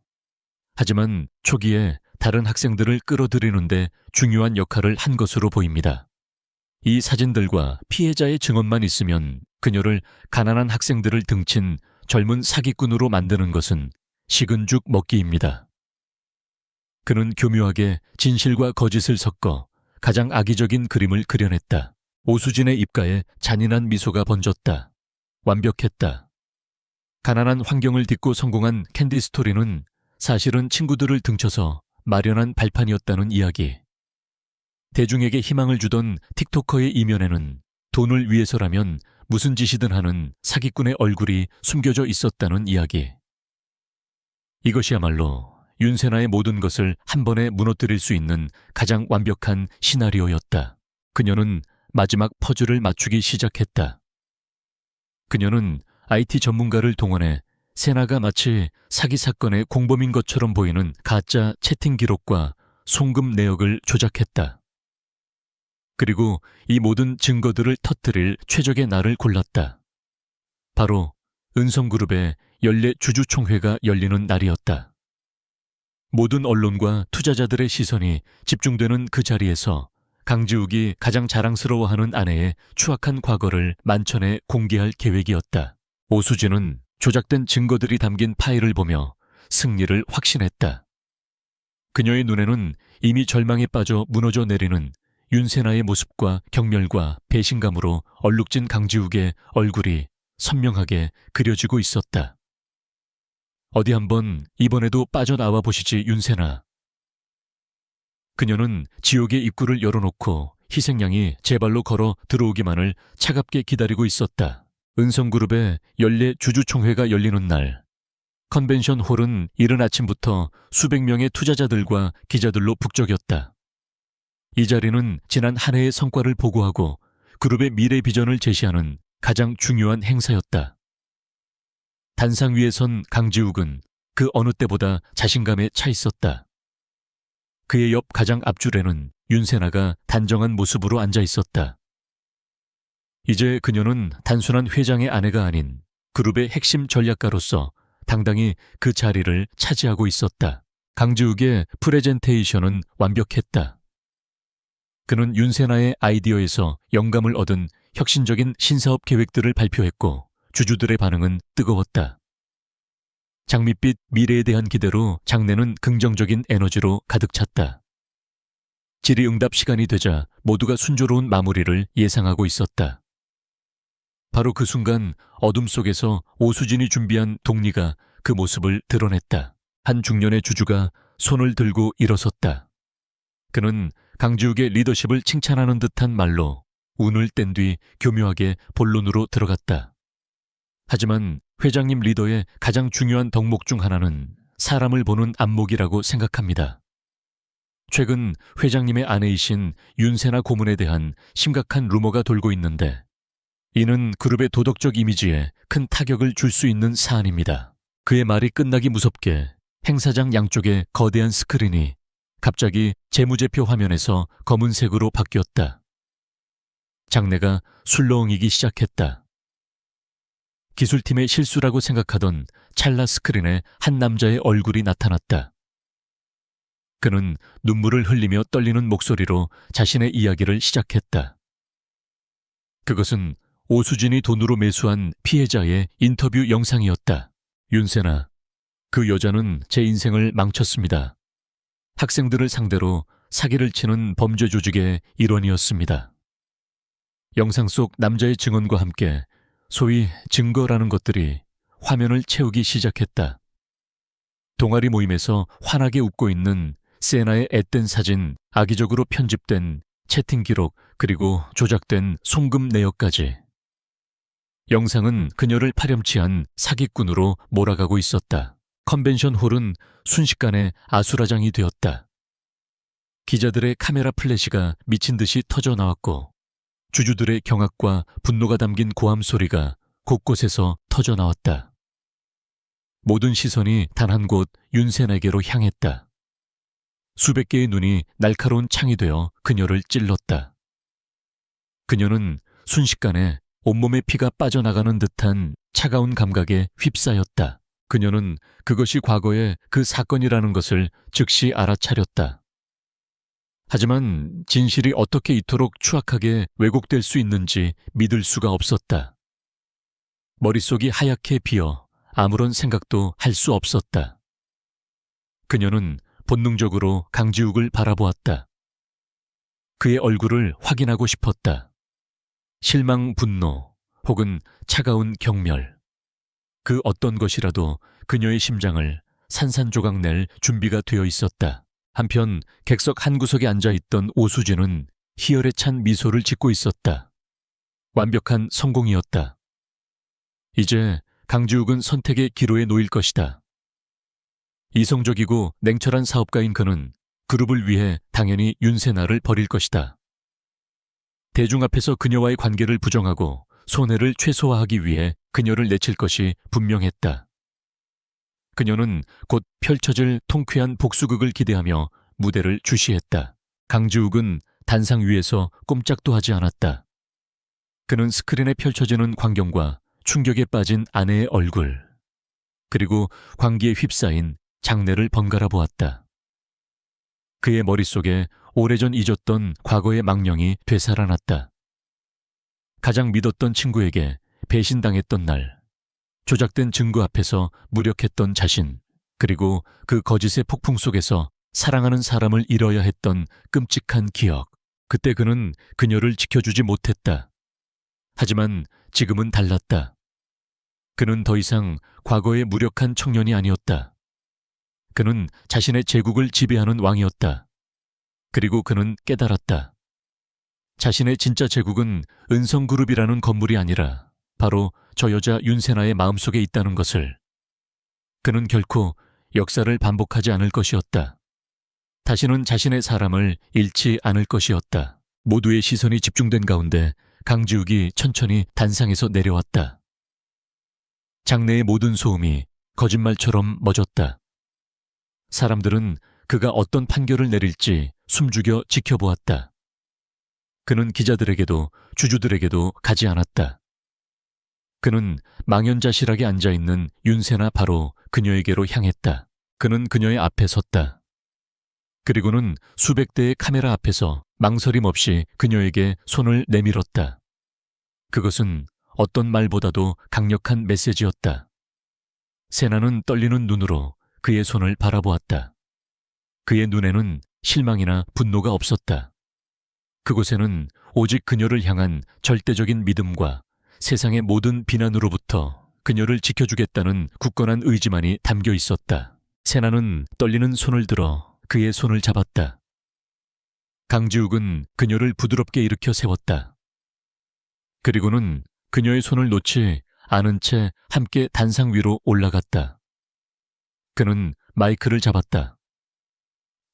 하지만 초기에 다른 학생들을 끌어들이는데 중요한 역할을 한 것으로 보입니다. 이 사진들과 피해자의 증언만 있으면 그녀를 가난한 학생들을 등친 젊은 사기꾼으로 만드는 것은 식은 죽 먹기입니다. 그는 교묘하게 진실과 거짓을 섞어 가장 악의적인 그림을 그려냈다. 오수진의 입가에 잔인한 미소가 번졌다. 완벽했다. 가난한 환경을 딛고 성공한 캔디 스토리는 사실은 친구들을 등쳐서 마련한 발판이었다는 이야기. 대중에게 희망을 주던 틱토커의 이면에는 돈을 위해서라면 무슨 짓이든 하는 사기꾼의 얼굴이 숨겨져 있었다는 이야기. 이것이야말로 윤세나의 모든 것을 한 번에 무너뜨릴 수 있는 가장 완벽한 시나리오였다. 그녀는 마지막 퍼즐을 맞추기 시작했다. 그녀는 IT 전문가를 동원해 세나가 마치 사기 사건의 공범인 것처럼 보이는 가짜 채팅 기록과 송금 내역을 조작했다. 그리고 이 모든 증거들을 터뜨릴 최적의 날을 골랐다. 바로 은성그룹의 연례 주주총회가 열리는 날이었다. 모든 언론과 투자자들의 시선이 집중되는 그 자리에서 강지욱이 가장 자랑스러워하는 아내의 추악한 과거를 만천에 공개할 계획이었다. 오수진은 조작된 증거들이 담긴 파일을 보며 승리를 확신했다. 그녀의 눈에는 이미 절망에 빠져 무너져 내리는 윤세나의 모습과 경멸과 배신감으로 얼룩진 강지욱의 얼굴이 선명하게 그려지고 있었다. 어디 한번 이번에도 빠져나와 보시지, 윤세나. 그녀는 지옥의 입구를 열어놓고 희생양이 제 발로 걸어 들어오기만을 차갑게 기다리고 있었다. 은성그룹의 연례 주주총회가 열리는 날, 컨벤션 홀은 이른 아침부터 수백 명의 투자자들과 기자들로 북적였다. 이 자리는 지난 한 해의 성과를 보고하고 그룹의 미래 비전을 제시하는 가장 중요한 행사였다. 단상 위에 선 강지욱은 그 어느 때보다 자신감에 차 있었다. 그의 옆 가장 앞줄에는 윤세나가 단정한 모습으로 앉아 있었다. 이제 그녀는 단순한 회장의 아내가 아닌 그룹의 핵심 전략가로서 당당히 그 자리를 차지하고 있었다. 강지욱의 프레젠테이션은 완벽했다. 그는 윤세나의 아이디어에서 영감을 얻은 혁신적인 신사업 계획들을 발표했고 주주들의 반응은 뜨거웠다. 장밋빛 미래에 대한 기대로 장내는 긍정적인 에너지로 가득 찼다. 질의응답 시간이 되자 모두가 순조로운 마무리를 예상하고 있었다. 바로 그 순간 어둠 속에서 오수진이 준비한 동리가 그 모습을 드러냈다. 한 중년의 주주가 손을 들고 일어섰다. 그는 강지욱의 리더십을 칭찬하는 듯한 말로 운을 뗀 뒤 교묘하게 본론으로 들어갔다. 하지만 회장님 리더의 가장 중요한 덕목 중 하나는 사람을 보는 안목이라고 생각합니다. 최근 회장님의 아내이신 윤세나 고문에 대한 심각한 루머가 돌고 있는데 이는 그룹의 도덕적 이미지에 큰 타격을 줄 수 있는 사안입니다. 그의 말이 끝나기 무섭게 행사장 양쪽에 거대한 스크린이 갑자기 재무제표 화면에서 검은색으로 바뀌었다. 장내가 술렁이기 시작했다. 기술팀의 실수라고 생각하던 찰나 스크린에 한 남자의 얼굴이 나타났다. 그는 눈물을 흘리며 떨리는 목소리로 자신의 이야기를 시작했다. 그것은 오수진이 돈으로 매수한 피해자의 인터뷰 영상이었다. 윤세나, 그 여자는 제 인생을 망쳤습니다. 학생들을 상대로 사기를 치는 범죄 조직의 일원이었습니다. 영상 속 남자의 증언과 함께 소위 증거라는 것들이 화면을 채우기 시작했다. 동아리 모임에서 환하게 웃고 있는 세나의 앳된 사진, 악의적으로 편집된 채팅 기록, 그리고 조작된 송금 내역까지. 영상은 그녀를 파렴치한 사기꾼으로 몰아가고 있었다. 컨벤션 홀은 순식간에 아수라장이 되었다. 기자들의 카메라 플래시가 미친 듯이 터져 나왔고 주주들의 경악과 분노가 담긴 고함 소리가 곳곳에서 터져 나왔다. 모든 시선이 단 한 곳 윤센에게로 향했다. 수백 개의 눈이 날카로운 창이 되어 그녀를 찔렀다. 그녀는 순식간에 온몸의 피가 빠져나가는 듯한 차가운 감각에 휩싸였다. 그녀는 그것이 과거의 그 사건이라는 것을 즉시 알아차렸다. 하지만 진실이 어떻게 이토록 추악하게 왜곡될 수 있는지 믿을 수가 없었다. 머릿속이 하얗게 비어 아무런 생각도 할 수 없었다. 그녀는 본능적으로 강지욱을 바라보았다. 그의 얼굴을 확인하고 싶었다. 실망, 분노, 혹은 차가운 경멸. 그 어떤 것이라도 그녀의 심장을 산산조각 낼 준비가 되어 있었다. 한편 객석 한 구석에 앉아있던 오수진은 희열에 찬 미소를 짓고 있었다. 완벽한 성공이었다. 이제 강지욱은 선택의 기로에 놓일 것이다. 이성적이고 냉철한 사업가인 그는 그룹을 위해 당연히 윤세나를 버릴 것이다. 대중 앞에서 그녀와의 관계를 부정하고 손해를 최소화하기 위해 그녀를 내칠 것이 분명했다. 그녀는 곧 펼쳐질 통쾌한 복수극을 기대하며 무대를 주시했다. 강지욱은 단상 위에서 꼼짝도 하지 않았다. 그는 스크린에 펼쳐지는 광경과 충격에 빠진 아내의 얼굴, 그리고 광기에 휩싸인 장례를 번갈아 보았다. 그의 머릿속에 오래전 잊었던 과거의 망령이 되살아났다. 가장 믿었던 친구에게 배신당했던 날, 조작된 증거 앞에서 무력했던 자신, 그리고 그 거짓의 폭풍 속에서 사랑하는 사람을 잃어야 했던 끔찍한 기억. 그때 그는 그녀를 지켜주지 못했다. 하지만 지금은 달랐다. 그는 더 이상 과거의 무력한 청년이 아니었다. 그는 자신의 제국을 지배하는 왕이었다. 그리고 그는 깨달았다. 자신의 진짜 제국은 은성그룹이라는 건물이 아니라 바로 저 여자 윤세나의 마음속에 있다는 것을. 그는 결코 역사를 반복하지 않을 것이었다. 다시는 자신의 사람을 잃지 않을 것이었다. 모두의 시선이 집중된 가운데 강지욱이 천천히 단상에서 내려왔다. 장내의 모든 소음이 거짓말처럼 멎었다. 사람들은 그가 어떤 판결을 내릴지 숨죽여 지켜보았다. 그는 기자들에게도 주주들에게도 가지 않았다. 그는 망연자실하게 앉아있는 윤세나 바로 그녀에게로 향했다. 그는 그녀의 앞에 섰다. 그리고는 수백 대의 카메라 앞에서 망설임 없이 그녀에게 손을 내밀었다. 그것은 어떤 말보다도 강력한 메시지였다. 세나는 떨리는 눈으로 그의 손을 바라보았다. 그의 눈에는 실망이나 분노가 없었다. 그곳에는 오직 그녀를 향한 절대적인 믿음과 세상의 모든 비난으로부터 그녀를 지켜주겠다는 굳건한 의지만이 담겨 있었다. 세나는 떨리는 손을 들어 그의 손을 잡았다. 강지욱은 그녀를 부드럽게 일으켜 세웠다. 그리고는 그녀의 손을 놓지 않은 채 함께 단상 위로 올라갔다. 그는 마이크를 잡았다.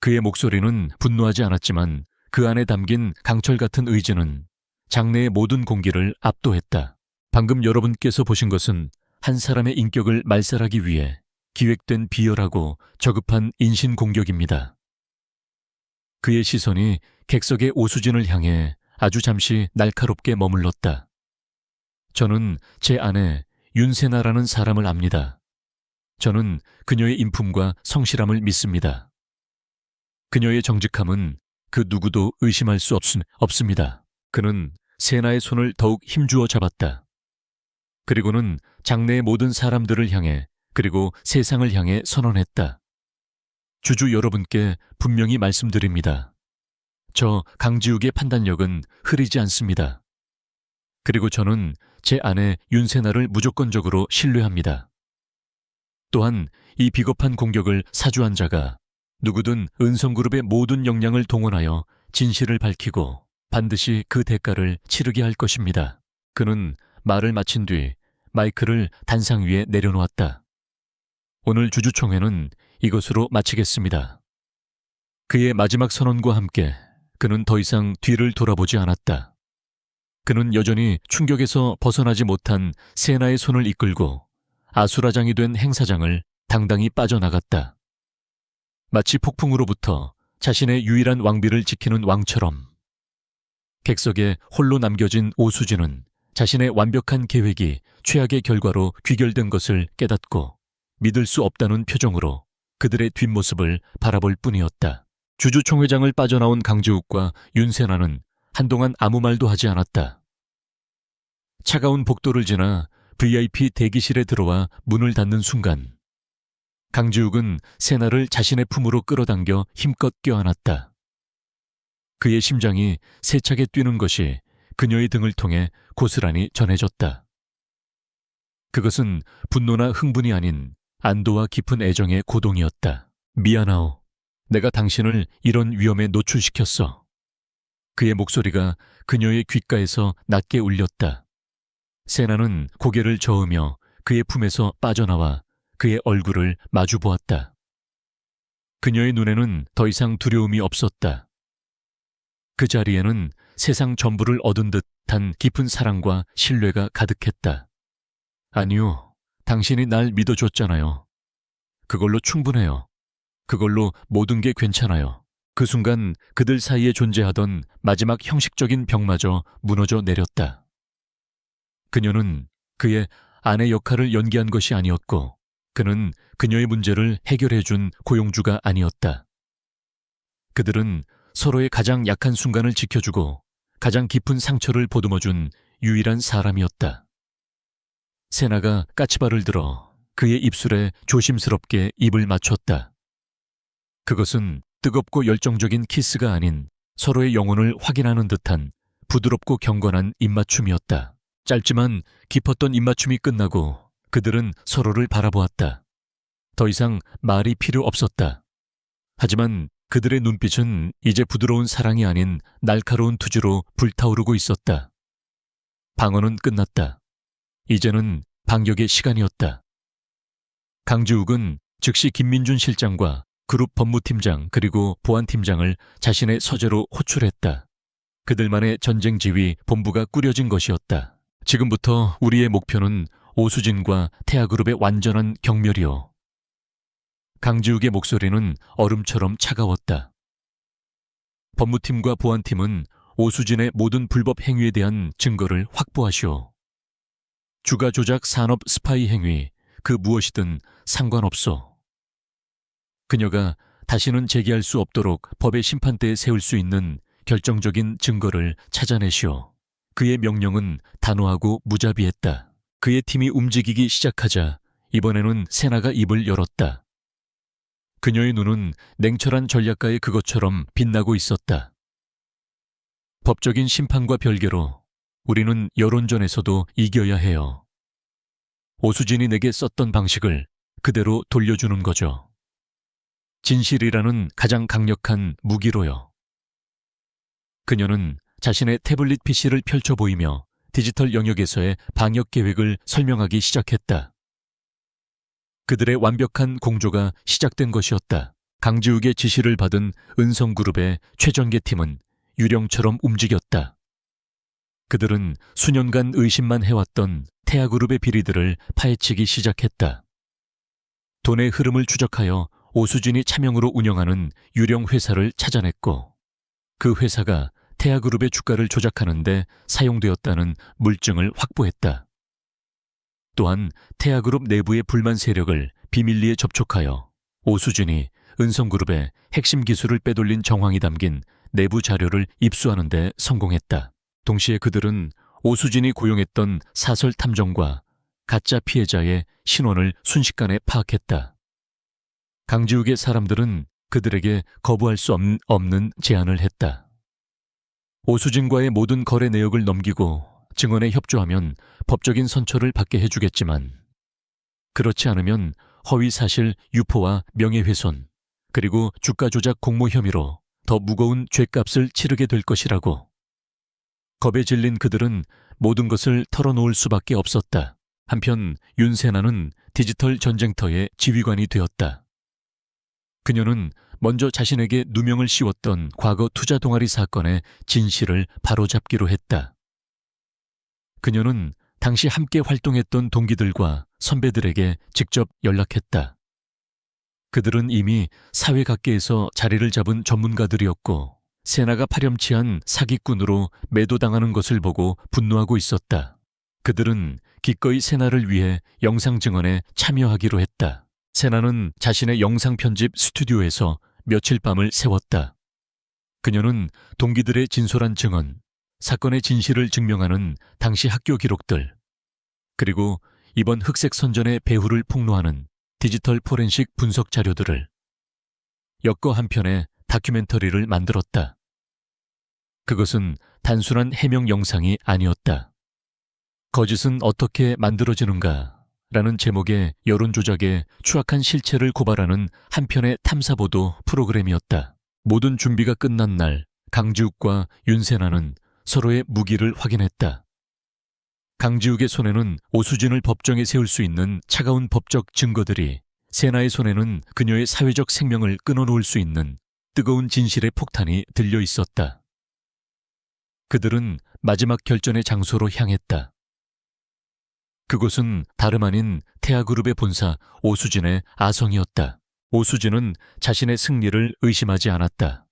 그의 목소리는 분노하지 않았지만 그 안에 담긴 강철 같은 의지는 장내의 모든 공기를 압도했다. 방금 여러분께서 보신 것은 한 사람의 인격을 말살하기 위해 기획된 비열하고 저급한 인신공격입니다. 그의 시선이 객석의 오수진을 향해 아주 잠시 날카롭게 머물렀다. 저는 제 아내 윤세나라는 사람을 압니다. 저는 그녀의 인품과 성실함을 믿습니다. 그녀의 정직함은 그 누구도 의심할 수 없습니다. 그는 세나의 손을 더욱 힘주어 잡았다. 그리고는 장내의 모든 사람들을 향해 그리고 세상을 향해 선언했다. 주주 여러분께 분명히 말씀드립니다. 저 강지욱의 판단력은 흐리지 않습니다. 그리고 저는 제 아내 윤세나를 무조건적으로 신뢰합니다. 또한 이 비겁한 공격을 사주한 자가 누구든 은성그룹의 모든 역량을 동원하여 진실을 밝히고 반드시 그 대가를 치르게 할 것입니다. 그는 말을 마친 뒤 마이크를 단상 위에 내려놓았다. 오늘 주주총회는 이것으로 마치겠습니다. 그의 마지막 선언과 함께 그는 더 이상 뒤를 돌아보지 않았다. 그는 여전히 충격에서 벗어나지 못한 세나의 손을 이끌고 아수라장이 된 행사장을 당당히 빠져나갔다. 마치 폭풍으로부터 자신의 유일한 왕비를 지키는 왕처럼. 객석에 홀로 남겨진 오수진은 자신의 완벽한 계획이 최악의 결과로 귀결된 것을 깨닫고 믿을 수 없다는 표정으로 그들의 뒷모습을 바라볼 뿐이었다. 주주총회장을 빠져나온 강지욱과 윤세나는 한동안 아무 말도 하지 않았다. 차가운 복도를 지나 VIP 대기실에 들어와 문을 닫는 순간 강지욱은 세나를 자신의 품으로 끌어당겨 힘껏 껴안았다. 그의 심장이 세차게 뛰는 것이 그녀의 등을 통해 고스란히 전해졌다. 그것은 분노나 흥분이 아닌 안도와 깊은 애정의 고동이었다. 미안하오. 내가 당신을 이런 위험에 노출시켰어. 그의 목소리가 그녀의 귓가에서 낮게 울렸다. 세나는 고개를 저으며 그의 품에서 빠져나와 그의 얼굴을 마주 보았다. 그녀의 눈에는 더 이상 두려움이 없었다. 그 자리에는 세상 전부를 얻은 듯한 깊은 사랑과 신뢰가 가득했다. 아니요, 당신이 날 믿어줬잖아요. 그걸로 충분해요. 그걸로 모든 게 괜찮아요. 그 순간 그들 사이에 존재하던 마지막 형식적인 벽마저 무너져 내렸다. 그녀는 그의 아내 역할을 연기한 것이 아니었고 그는 그녀의 문제를 해결해준 고용주가 아니었다. 그들은 서로의 가장 약한 순간을 지켜주고 가장 깊은 상처를 보듬어준 유일한 사람이었다. 세나가 까치발을 들어 그의 입술에 조심스럽게 입을 맞췄다. 그것은 뜨겁고 열정적인 키스가 아닌 서로의 영혼을 확인하는 듯한 부드럽고 경건한 입맞춤이었다. 짧지만 깊었던 입맞춤이 끝나고 그들은 서로를 바라보았다. 더 이상 말이 필요 없었다. 하지만 그들의 눈빛은 이제 부드러운 사랑이 아닌 날카로운 투지로 불타오르고 있었다. 방언은 끝났다. 이제는 반격의 시간이었다. 강지욱은 즉시 김민준 실장과 그룹 법무팀장 그리고 보안팀장을 자신의 서재로 호출했다. 그들만의 전쟁 지휘 본부가 꾸려진 것이었다. 지금부터 우리의 목표는 오수진과 태아그룹의 완전한 경멸이요. 강지욱의 목소리는 얼음처럼 차가웠다. 법무팀과 보안팀은 오수진의 모든 불법 행위에 대한 증거를 확보하시오. 주가 조작 산업 스파이 행위, 그 무엇이든 상관없소. 그녀가 다시는 제기할 수 없도록 법의 심판대에 세울 수 있는 결정적인 증거를 찾아내시오. 그의 명령은 단호하고 무자비했다. 그의 팀이 움직이기 시작하자 이번에는 세나가 입을 열었다. 그녀의 눈은 냉철한 전략가의 그것처럼 빛나고 있었다. 법적인 심판과 별개로 우리는 여론전에서도 이겨야 해요. 오수진이 내게 썼던 방식을 그대로 돌려주는 거죠. 진실이라는 가장 강력한 무기로요. 그녀는 자신의 태블릿 PC를 펼쳐 보이며 디지털 영역에서의 방역 계획을 설명하기 시작했다. 그들의 완벽한 공조가 시작된 것이었다. 강지욱의 지시를 받은 은성그룹의 최전계 팀은 유령처럼 움직였다. 그들은 수년간 의심만 해왔던 태아그룹의 비리들을 파헤치기 시작했다. 돈의 흐름을 추적하여 오수진이 차명으로 운영하는 유령 회사를 찾아냈고 그 회사가 태아그룹의 주가를 조작하는 데 사용되었다는 물증을 확보했다. 또한 태아그룹 내부의 불만 세력을 비밀리에 접촉하여 오수진이 은성그룹의 핵심 기술을 빼돌린 정황이 담긴 내부 자료를 입수하는 데 성공했다. 동시에 그들은 오수진이 고용했던 사설 탐정과 가짜 피해자의 신원을 순식간에 파악했다. 강지욱의 사람들은 그들에게 거부할 수 없는 제안을 했다. 오수진과의 모든 거래 내역을 넘기고 증언에 협조하면 법적인 선처를 받게 해주겠지만 그렇지 않으면 허위사실 유포와 명예훼손 그리고 주가 조작 공모 혐의로 더 무거운 죗값을 치르게 될 것이라고. 겁에 질린 그들은 모든 것을 털어놓을 수밖에 없었다. 한편 윤세나는 디지털 전쟁터의 지휘관이 되었다. 그녀는 먼저 자신에게 누명을 씌웠던 과거 투자 동아리 사건의 진실을 바로잡기로 했다. 그녀는 당시 함께 활동했던 동기들과 선배들에게 직접 연락했다. 그들은 이미 사회 각계에서 자리를 잡은 전문가들이었고 세나가 파렴치한 사기꾼으로 매도당하는 것을 보고 분노하고 있었다. 그들은 기꺼이 세나를 위해 영상 증언에 참여하기로 했다. 세나는 자신의 영상 편집 스튜디오에서 며칠 밤을 새웠다. 그녀는 동기들의 진솔한 증언, 사건의 진실을 증명하는 당시 학교 기록들, 그리고 이번 흑색 선전의 배후를 폭로하는 디지털 포렌식 분석 자료들을 엮어 한 편의 다큐멘터리를 만들었다. 그것은 단순한 해명 영상이 아니었다. 거짓은 어떻게 만들어지는가? 라는 제목의 여론조작의 추악한 실체를 고발하는 한 편의 탐사보도 프로그램이었다. 모든 준비가 끝난 날, 강지욱과 윤세나는 서로의 무기를 확인했다. 강지욱의 손에는 오수진을 법정에 세울 수 있는 차가운 법적 증거들이, 세나의 손에는 그녀의 사회적 생명을 끊어놓을 수 있는 뜨거운 진실의 폭탄이 들려 있었다. 그들은 마지막 결전의 장소로 향했다. 그곳은 다름 아닌 태아그룹의 본사 오수진의 아성이었다. 오수진은 자신의 승리를 의심하지 않았다.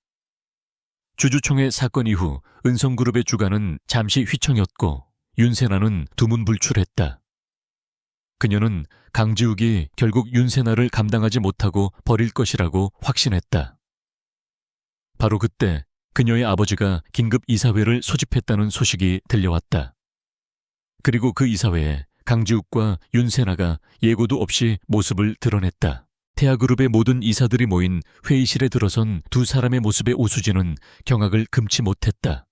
주주총회 사건 이후 은성그룹의 주가는 잠시 휘청였고 윤세나는 두문불출했다. 그녀는 강지욱이 결국 윤세나를 감당하지 못하고 버릴 것이라고 확신했다. 바로 그때 그녀의 아버지가 긴급 이사회를 소집했다는 소식이 들려왔다. 그리고 그 이사회에 강지욱과 윤세나가 예고도 없이 모습을 드러냈다. 태아그룹의 모든 이사들이 모인 회의실에 들어선 두 사람의 모습에 오수진은 경악을 금치 못했다.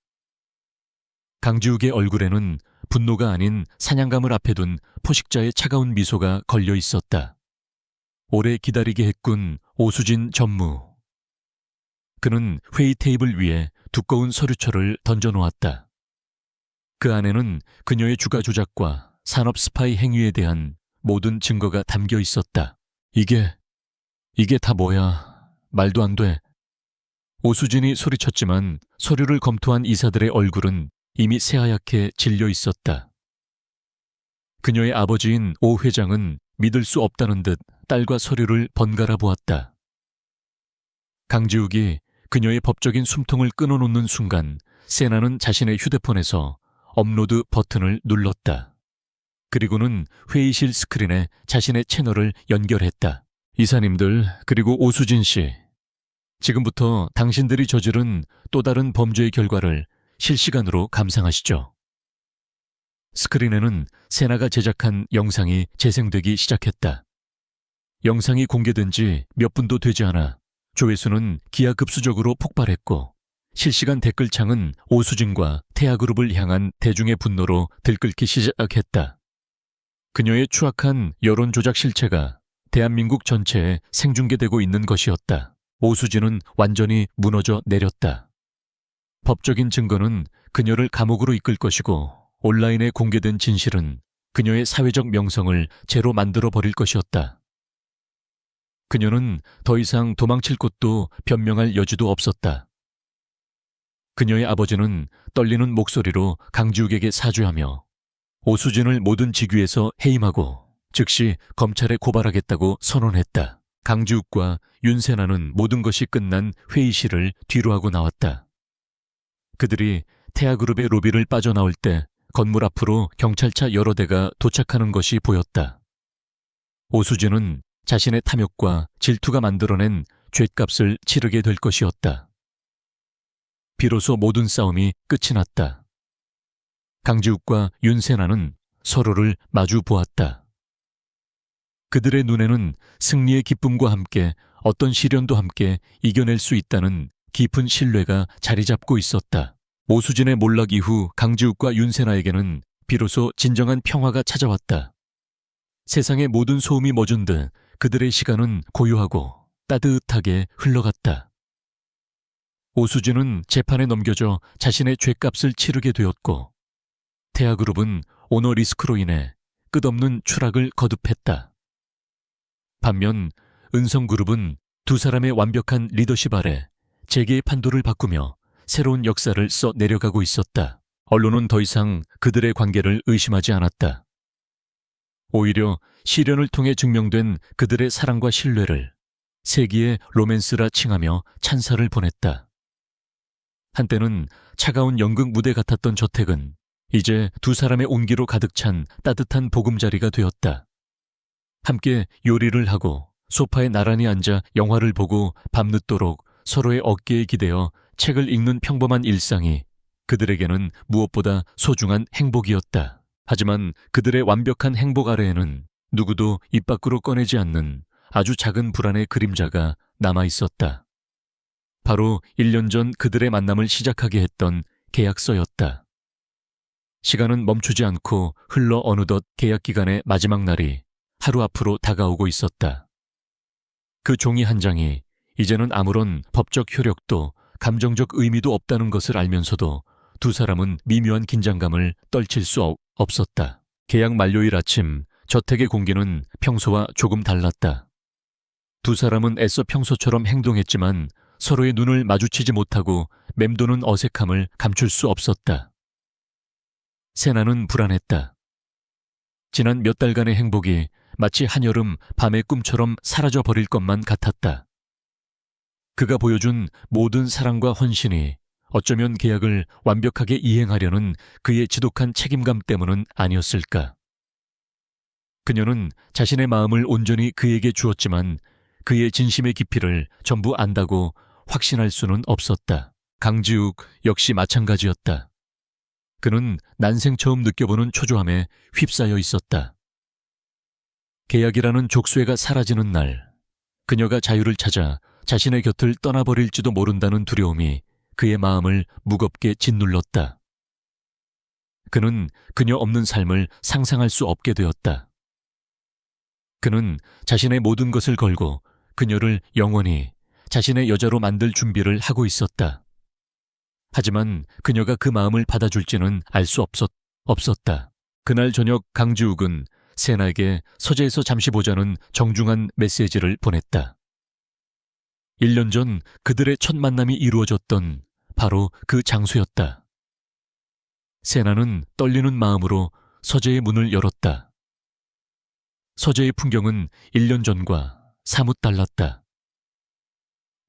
강지욱의 얼굴에는 분노가 아닌 사냥감을 앞에 둔 포식자의 차가운 미소가 걸려 있었다. 오래 기다리게 했군, 오수진 전무. 그는 회의 테이블 위에 두꺼운 서류철을 던져놓았다. 그 안에는 그녀의 주가 조작과 산업 스파이 행위에 대한 모든 증거가 담겨 있었다. 이게 다 뭐야? 말도 안 돼. 오수진이 소리쳤지만 서류를 검토한 이사들의 얼굴은 이미 새하얗게 질려 있었다. 그녀의 아버지인 오 회장은 믿을 수 없다는 듯 딸과 서류를 번갈아 보았다. 강지욱이 그녀의 법적인 숨통을 끊어놓는 순간 세나는 자신의 휴대폰에서 업로드 버튼을 눌렀다. 그리고는 회의실 스크린에 자신의 채널을 연결했다. 이사님들, 그리고 오수진 씨. 지금부터 당신들이 저지른 또 다른 범죄의 결과를 실시간으로 감상하시죠. 스크린에는 세나가 제작한 영상이 재생되기 시작했다. 영상이 공개된 지 몇 분도 되지 않아 조회수는 기하급수적으로 폭발했고 실시간 댓글창은 오수진과 태아그룹을 향한 대중의 분노로 들끓기 시작했다. 그녀의 추악한 여론조작 실체가 대한민국 전체에 생중계되고 있는 것이었다. 오수진은 완전히 무너져 내렸다. 법적인 증거는 그녀를 감옥으로 이끌 것이고 온라인에 공개된 진실은 그녀의 사회적 명성을 제로 만들어 버릴 것이었다. 그녀는 더 이상 도망칠 곳도 변명할 여지도 없었다. 그녀의 아버지는 떨리는 목소리로 강지욱에게 사죄하며 오수진을 모든 직위에서 해임하고 즉시 검찰에 고발하겠다고 선언했다. 강지욱과 윤세나는 모든 것이 끝난 회의실을 뒤로하고 나왔다. 그들이 태아그룹의 로비를 빠져나올 때 건물 앞으로 경찰차 여러 대가 도착하는 것이 보였다. 오수진은 자신의 탐욕과 질투가 만들어낸 죗값을 치르게 될 것이었다. 비로소 모든 싸움이 끝이 났다. 강지욱과 윤세나는 서로를 마주 보았다. 그들의 눈에는 승리의 기쁨과 함께 어떤 시련도 함께 이겨낼 수 있다는 깊은 신뢰가 자리 잡고 있었다. 오수진의 몰락 이후 강지욱과 윤세나에게는 비로소 진정한 평화가 찾아왔다. 세상의 모든 소음이 멎은 듯 그들의 시간은 고요하고 따뜻하게 흘러갔다. 오수진은 재판에 넘겨져 자신의 죗값을 치르게 되었고 태아그룹은 오너 리스크로 인해 끝없는 추락을 거듭했다. 반면 은성그룹은 두 사람의 완벽한 리더십 아래 재계의 판도를 바꾸며 새로운 역사를 써 내려가고 있었다. 언론은 더 이상 그들의 관계를 의심하지 않았다. 오히려 시련을 통해 증명된 그들의 사랑과 신뢰를 세기의 로맨스라 칭하며 찬사를 보냈다. 한때는 차가운 연극 무대 같았던 저택은 이제 두 사람의 온기로 가득 찬 따뜻한 보금자리가 되었다. 함께 요리를 하고 소파에 나란히 앉아 영화를 보고 밤늦도록 서로의 어깨에 기대어 책을 읽는 평범한 일상이 그들에게는 무엇보다 소중한 행복이었다. 하지만 그들의 완벽한 행복 아래에는 누구도 입 밖으로 꺼내지 않는 아주 작은 불안의 그림자가 남아 있었다. 바로 1년 전 그들의 만남을 시작하게 했던 계약서였다. 시간은 멈추지 않고 흘러 어느덧 계약 기간의 마지막 날이 하루 앞으로 다가오고 있었다. 그 종이 한 장이 이제는 아무런 법적 효력도 감정적 의미도 없다는 것을 알면서도 두 사람은 미묘한 긴장감을 떨칠 수 없었다. 계약 만료일 아침, 저택의 공기는 평소와 조금 달랐다. 두 사람은 애써 평소처럼 행동했지만 서로의 눈을 마주치지 못하고 맴도는 어색함을 감출 수 없었다. 세나는 불안했다. 지난 몇 달간의 행복이 마치 한여름 밤의 꿈처럼 사라져버릴 것만 같았다. 그가 보여준 모든 사랑과 헌신이 어쩌면 계약을 완벽하게 이행하려는 그의 지독한 책임감 때문은 아니었을까. 그녀는 자신의 마음을 온전히 그에게 주었지만 그의 진심의 깊이를 전부 안다고 확신할 수는 없었다. 강지욱 역시 마찬가지였다. 그는 난생 처음 느껴보는 초조함에 휩싸여 있었다. 계약이라는 족쇄가 사라지는 날, 그녀가 자유를 찾아 자신의 곁을 떠나버릴지도 모른다는 두려움이 그의 마음을 무겁게 짓눌렀다. 그는 그녀 없는 삶을 상상할 수 없게 되었다. 그는 자신의 모든 것을 걸고 그녀를 영원히 자신의 여자로 만들 준비를 하고 있었다. 하지만 그녀가 그 마음을 받아줄지는 알 수 없었다. 그날 저녁 강지욱은 세나에게 서재에서 잠시 보자는 정중한 메시지를 보냈다. 1년 전 그들의 첫 만남이 이루어졌던 바로 그 장소였다. 세나는 떨리는 마음으로 서재의 문을 열었다. 서재의 풍경은 1년 전과 사뭇 달랐다.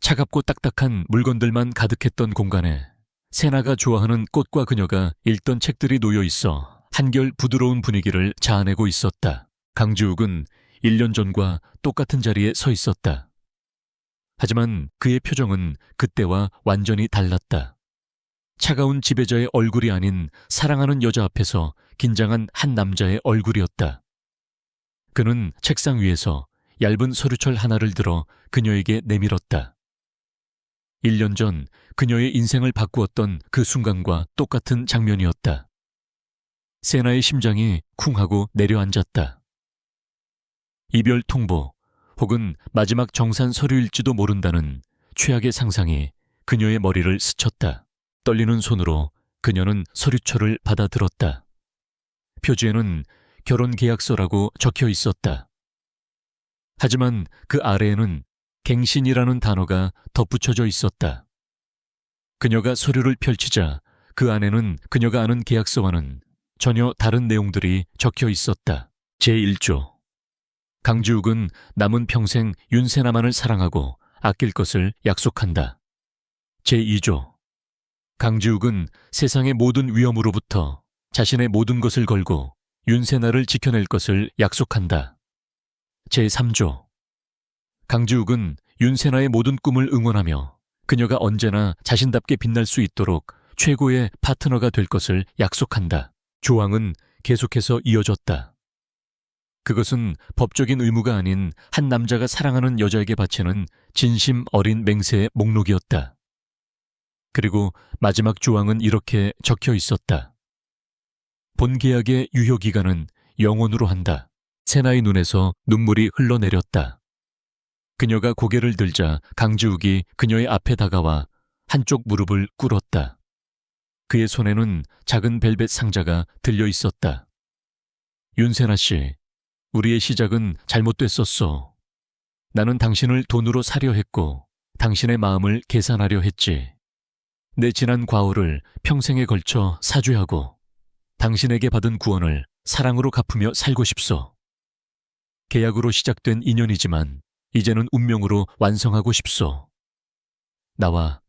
차갑고 딱딱한 물건들만 가득했던 공간에 세나가 좋아하는 꽃과 그녀가 읽던 책들이 놓여 있어 한결 부드러운 분위기를 자아내고 있었다. 강지욱은 1년 전과 똑같은 자리에 서 있었다. 하지만 그의 표정은 그때와 완전히 달랐다. 차가운 지배자의 얼굴이 아닌 사랑하는 여자 앞에서 긴장한 한 남자의 얼굴이었다. 그는 책상 위에서 얇은 서류철 하나를 들어 그녀에게 내밀었다. 1년 전 그녀의 인생을 바꾸었던 그 순간과 똑같은 장면이었다. 세나의 심장이 쿵 하고 내려앉았다. 이별 통보 혹은 마지막 정산 서류일지도 모른다는 최악의 상상이 그녀의 머리를 스쳤다. 떨리는 손으로 그녀는 서류철을 받아들었다. 표지에는 결혼계약서라고 적혀 있었다. 하지만 그 아래에는 갱신이라는 단어가 덧붙여져 있었다. 그녀가 서류를 펼치자 그 안에는 그녀가 아는 계약서와는 전혀 다른 내용들이 적혀 있었다. 제1조. 강지욱은 남은 평생 윤세나만을 사랑하고 아낄 것을 약속한다. 제2조. 강지욱은 세상의 모든 위험으로부터 자신의 모든 것을 걸고 윤세나를 지켜낼 것을 약속한다. 제3조. 강지욱은 윤세나의 모든 꿈을 응원하며 그녀가 언제나 자신답게 빛날 수 있도록 최고의 파트너가 될 것을 약속한다. 조항은 계속해서 이어졌다. 그것은 법적인 의무가 아닌 한 남자가 사랑하는 여자에게 바치는 진심 어린 맹세의 목록이었다. 그리고 마지막 조항은 이렇게 적혀 있었다. 본 계약의 유효기간은 영원으로 한다. 세나의 눈에서 눈물이 흘러내렸다. 그녀가 고개를 들자 강지욱이 그녀의 앞에 다가와 한쪽 무릎을 꿇었다. 그의 손에는 작은 벨벳 상자가 들려 있었다. 윤세나 씨, 우리의 시작은 잘못됐었어. 나는 당신을 돈으로 사려 했고 당신의 마음을 계산하려 했지. 내 지난 과오를 평생에 걸쳐 사죄하고 당신에게 받은 구원을 사랑으로 갚으며 살고 싶소. 계약으로 시작된 인연이지만 이제는 운명으로 완성하고 싶소. 나와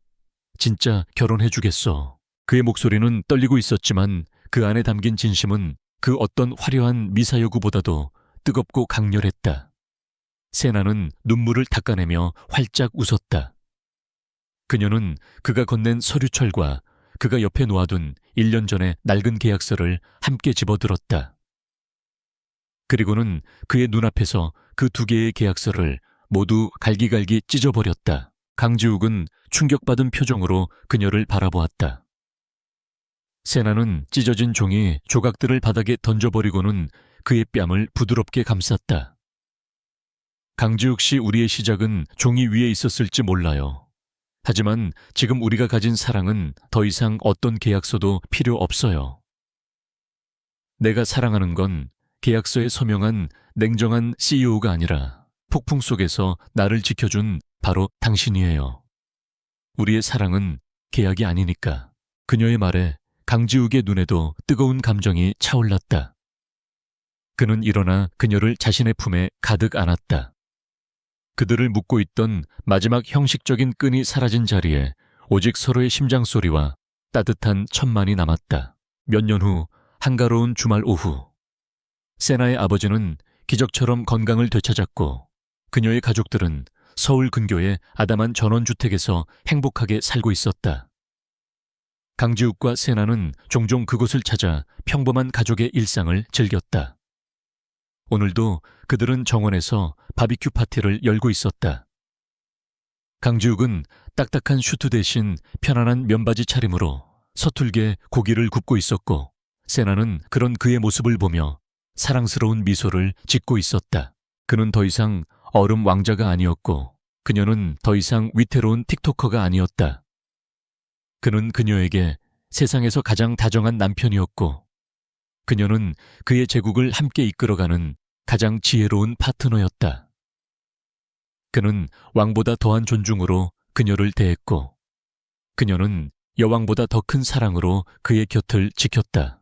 진짜 결혼해주겠소. 그의 목소리는 떨리고 있었지만 그 안에 담긴 진심은 그 어떤 화려한 미사여구보다도 뜨겁고 강렬했다. 세나는 눈물을 닦아내며 활짝 웃었다. 그녀는 그가 건넨 서류철과 그가 옆에 놓아둔 1년 전의 낡은 계약서를 함께 집어들었다. 그리고는 그의 눈앞에서 그 2개의 계약서를 모두 갈기갈기 찢어버렸다. 강지욱은 충격받은 표정으로 그녀를 바라보았다. 세나는 찢어진 종이 조각들을 바닥에 던져버리고는 그의 뺨을 부드럽게 감쌌다. 강지욱 씨, 우리의 시작은 종이 위에 있었을지 몰라요. 하지만 지금 우리가 가진 사랑은 더 이상 어떤 계약서도 필요 없어요. 내가 사랑하는 건 계약서에 서명한 냉정한 CEO가 아니라 폭풍 속에서 나를 지켜준 바로 당신이에요. 우리의 사랑은 계약이 아니니까. 그녀의 말에 강지욱의 눈에도 뜨거운 감정이 차올랐다. 그는 일어나 그녀를 자신의 품에 가득 안았다. 그들을 묶고 있던 마지막 형식적인 끈이 사라진 자리에 오직 서로의 심장소리와 따뜻한 천만이 남았다. 몇 년 후 한가로운 주말 오후, 세나의 아버지는 기적처럼 건강을 되찾았고 그녀의 가족들은 서울 근교의 아담한 전원주택에서 행복하게 살고 있었다. 강지욱과 세나는 종종 그곳을 찾아 평범한 가족의 일상을 즐겼다. 오늘도 그들은 정원에서 바비큐 파티를 열고 있었다. 강지욱은 딱딱한 슈트 대신 편안한 면바지 차림으로 서툴게 고기를 굽고 있었고 세나는 그런 그의 모습을 보며 사랑스러운 미소를 짓고 있었다. 그는 더 이상 얼음 왕자가 아니었고 그녀는 더 이상 위태로운 틱토커가 아니었다. 그는 그녀에게 세상에서 가장 다정한 남편이었고 그녀는 그의 제국을 함께 이끌어가는 가장 지혜로운 파트너였다. 그는 왕보다 더한 존중으로 그녀를 대했고 그녀는 여왕보다 더 큰 사랑으로 그의 곁을 지켰다.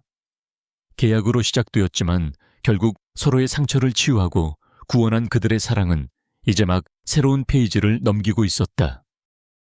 계약으로 시작되었지만 결국 서로의 상처를 치유하고 구원한 그들의 사랑은 이제 막 새로운 페이지를 넘기고 있었다.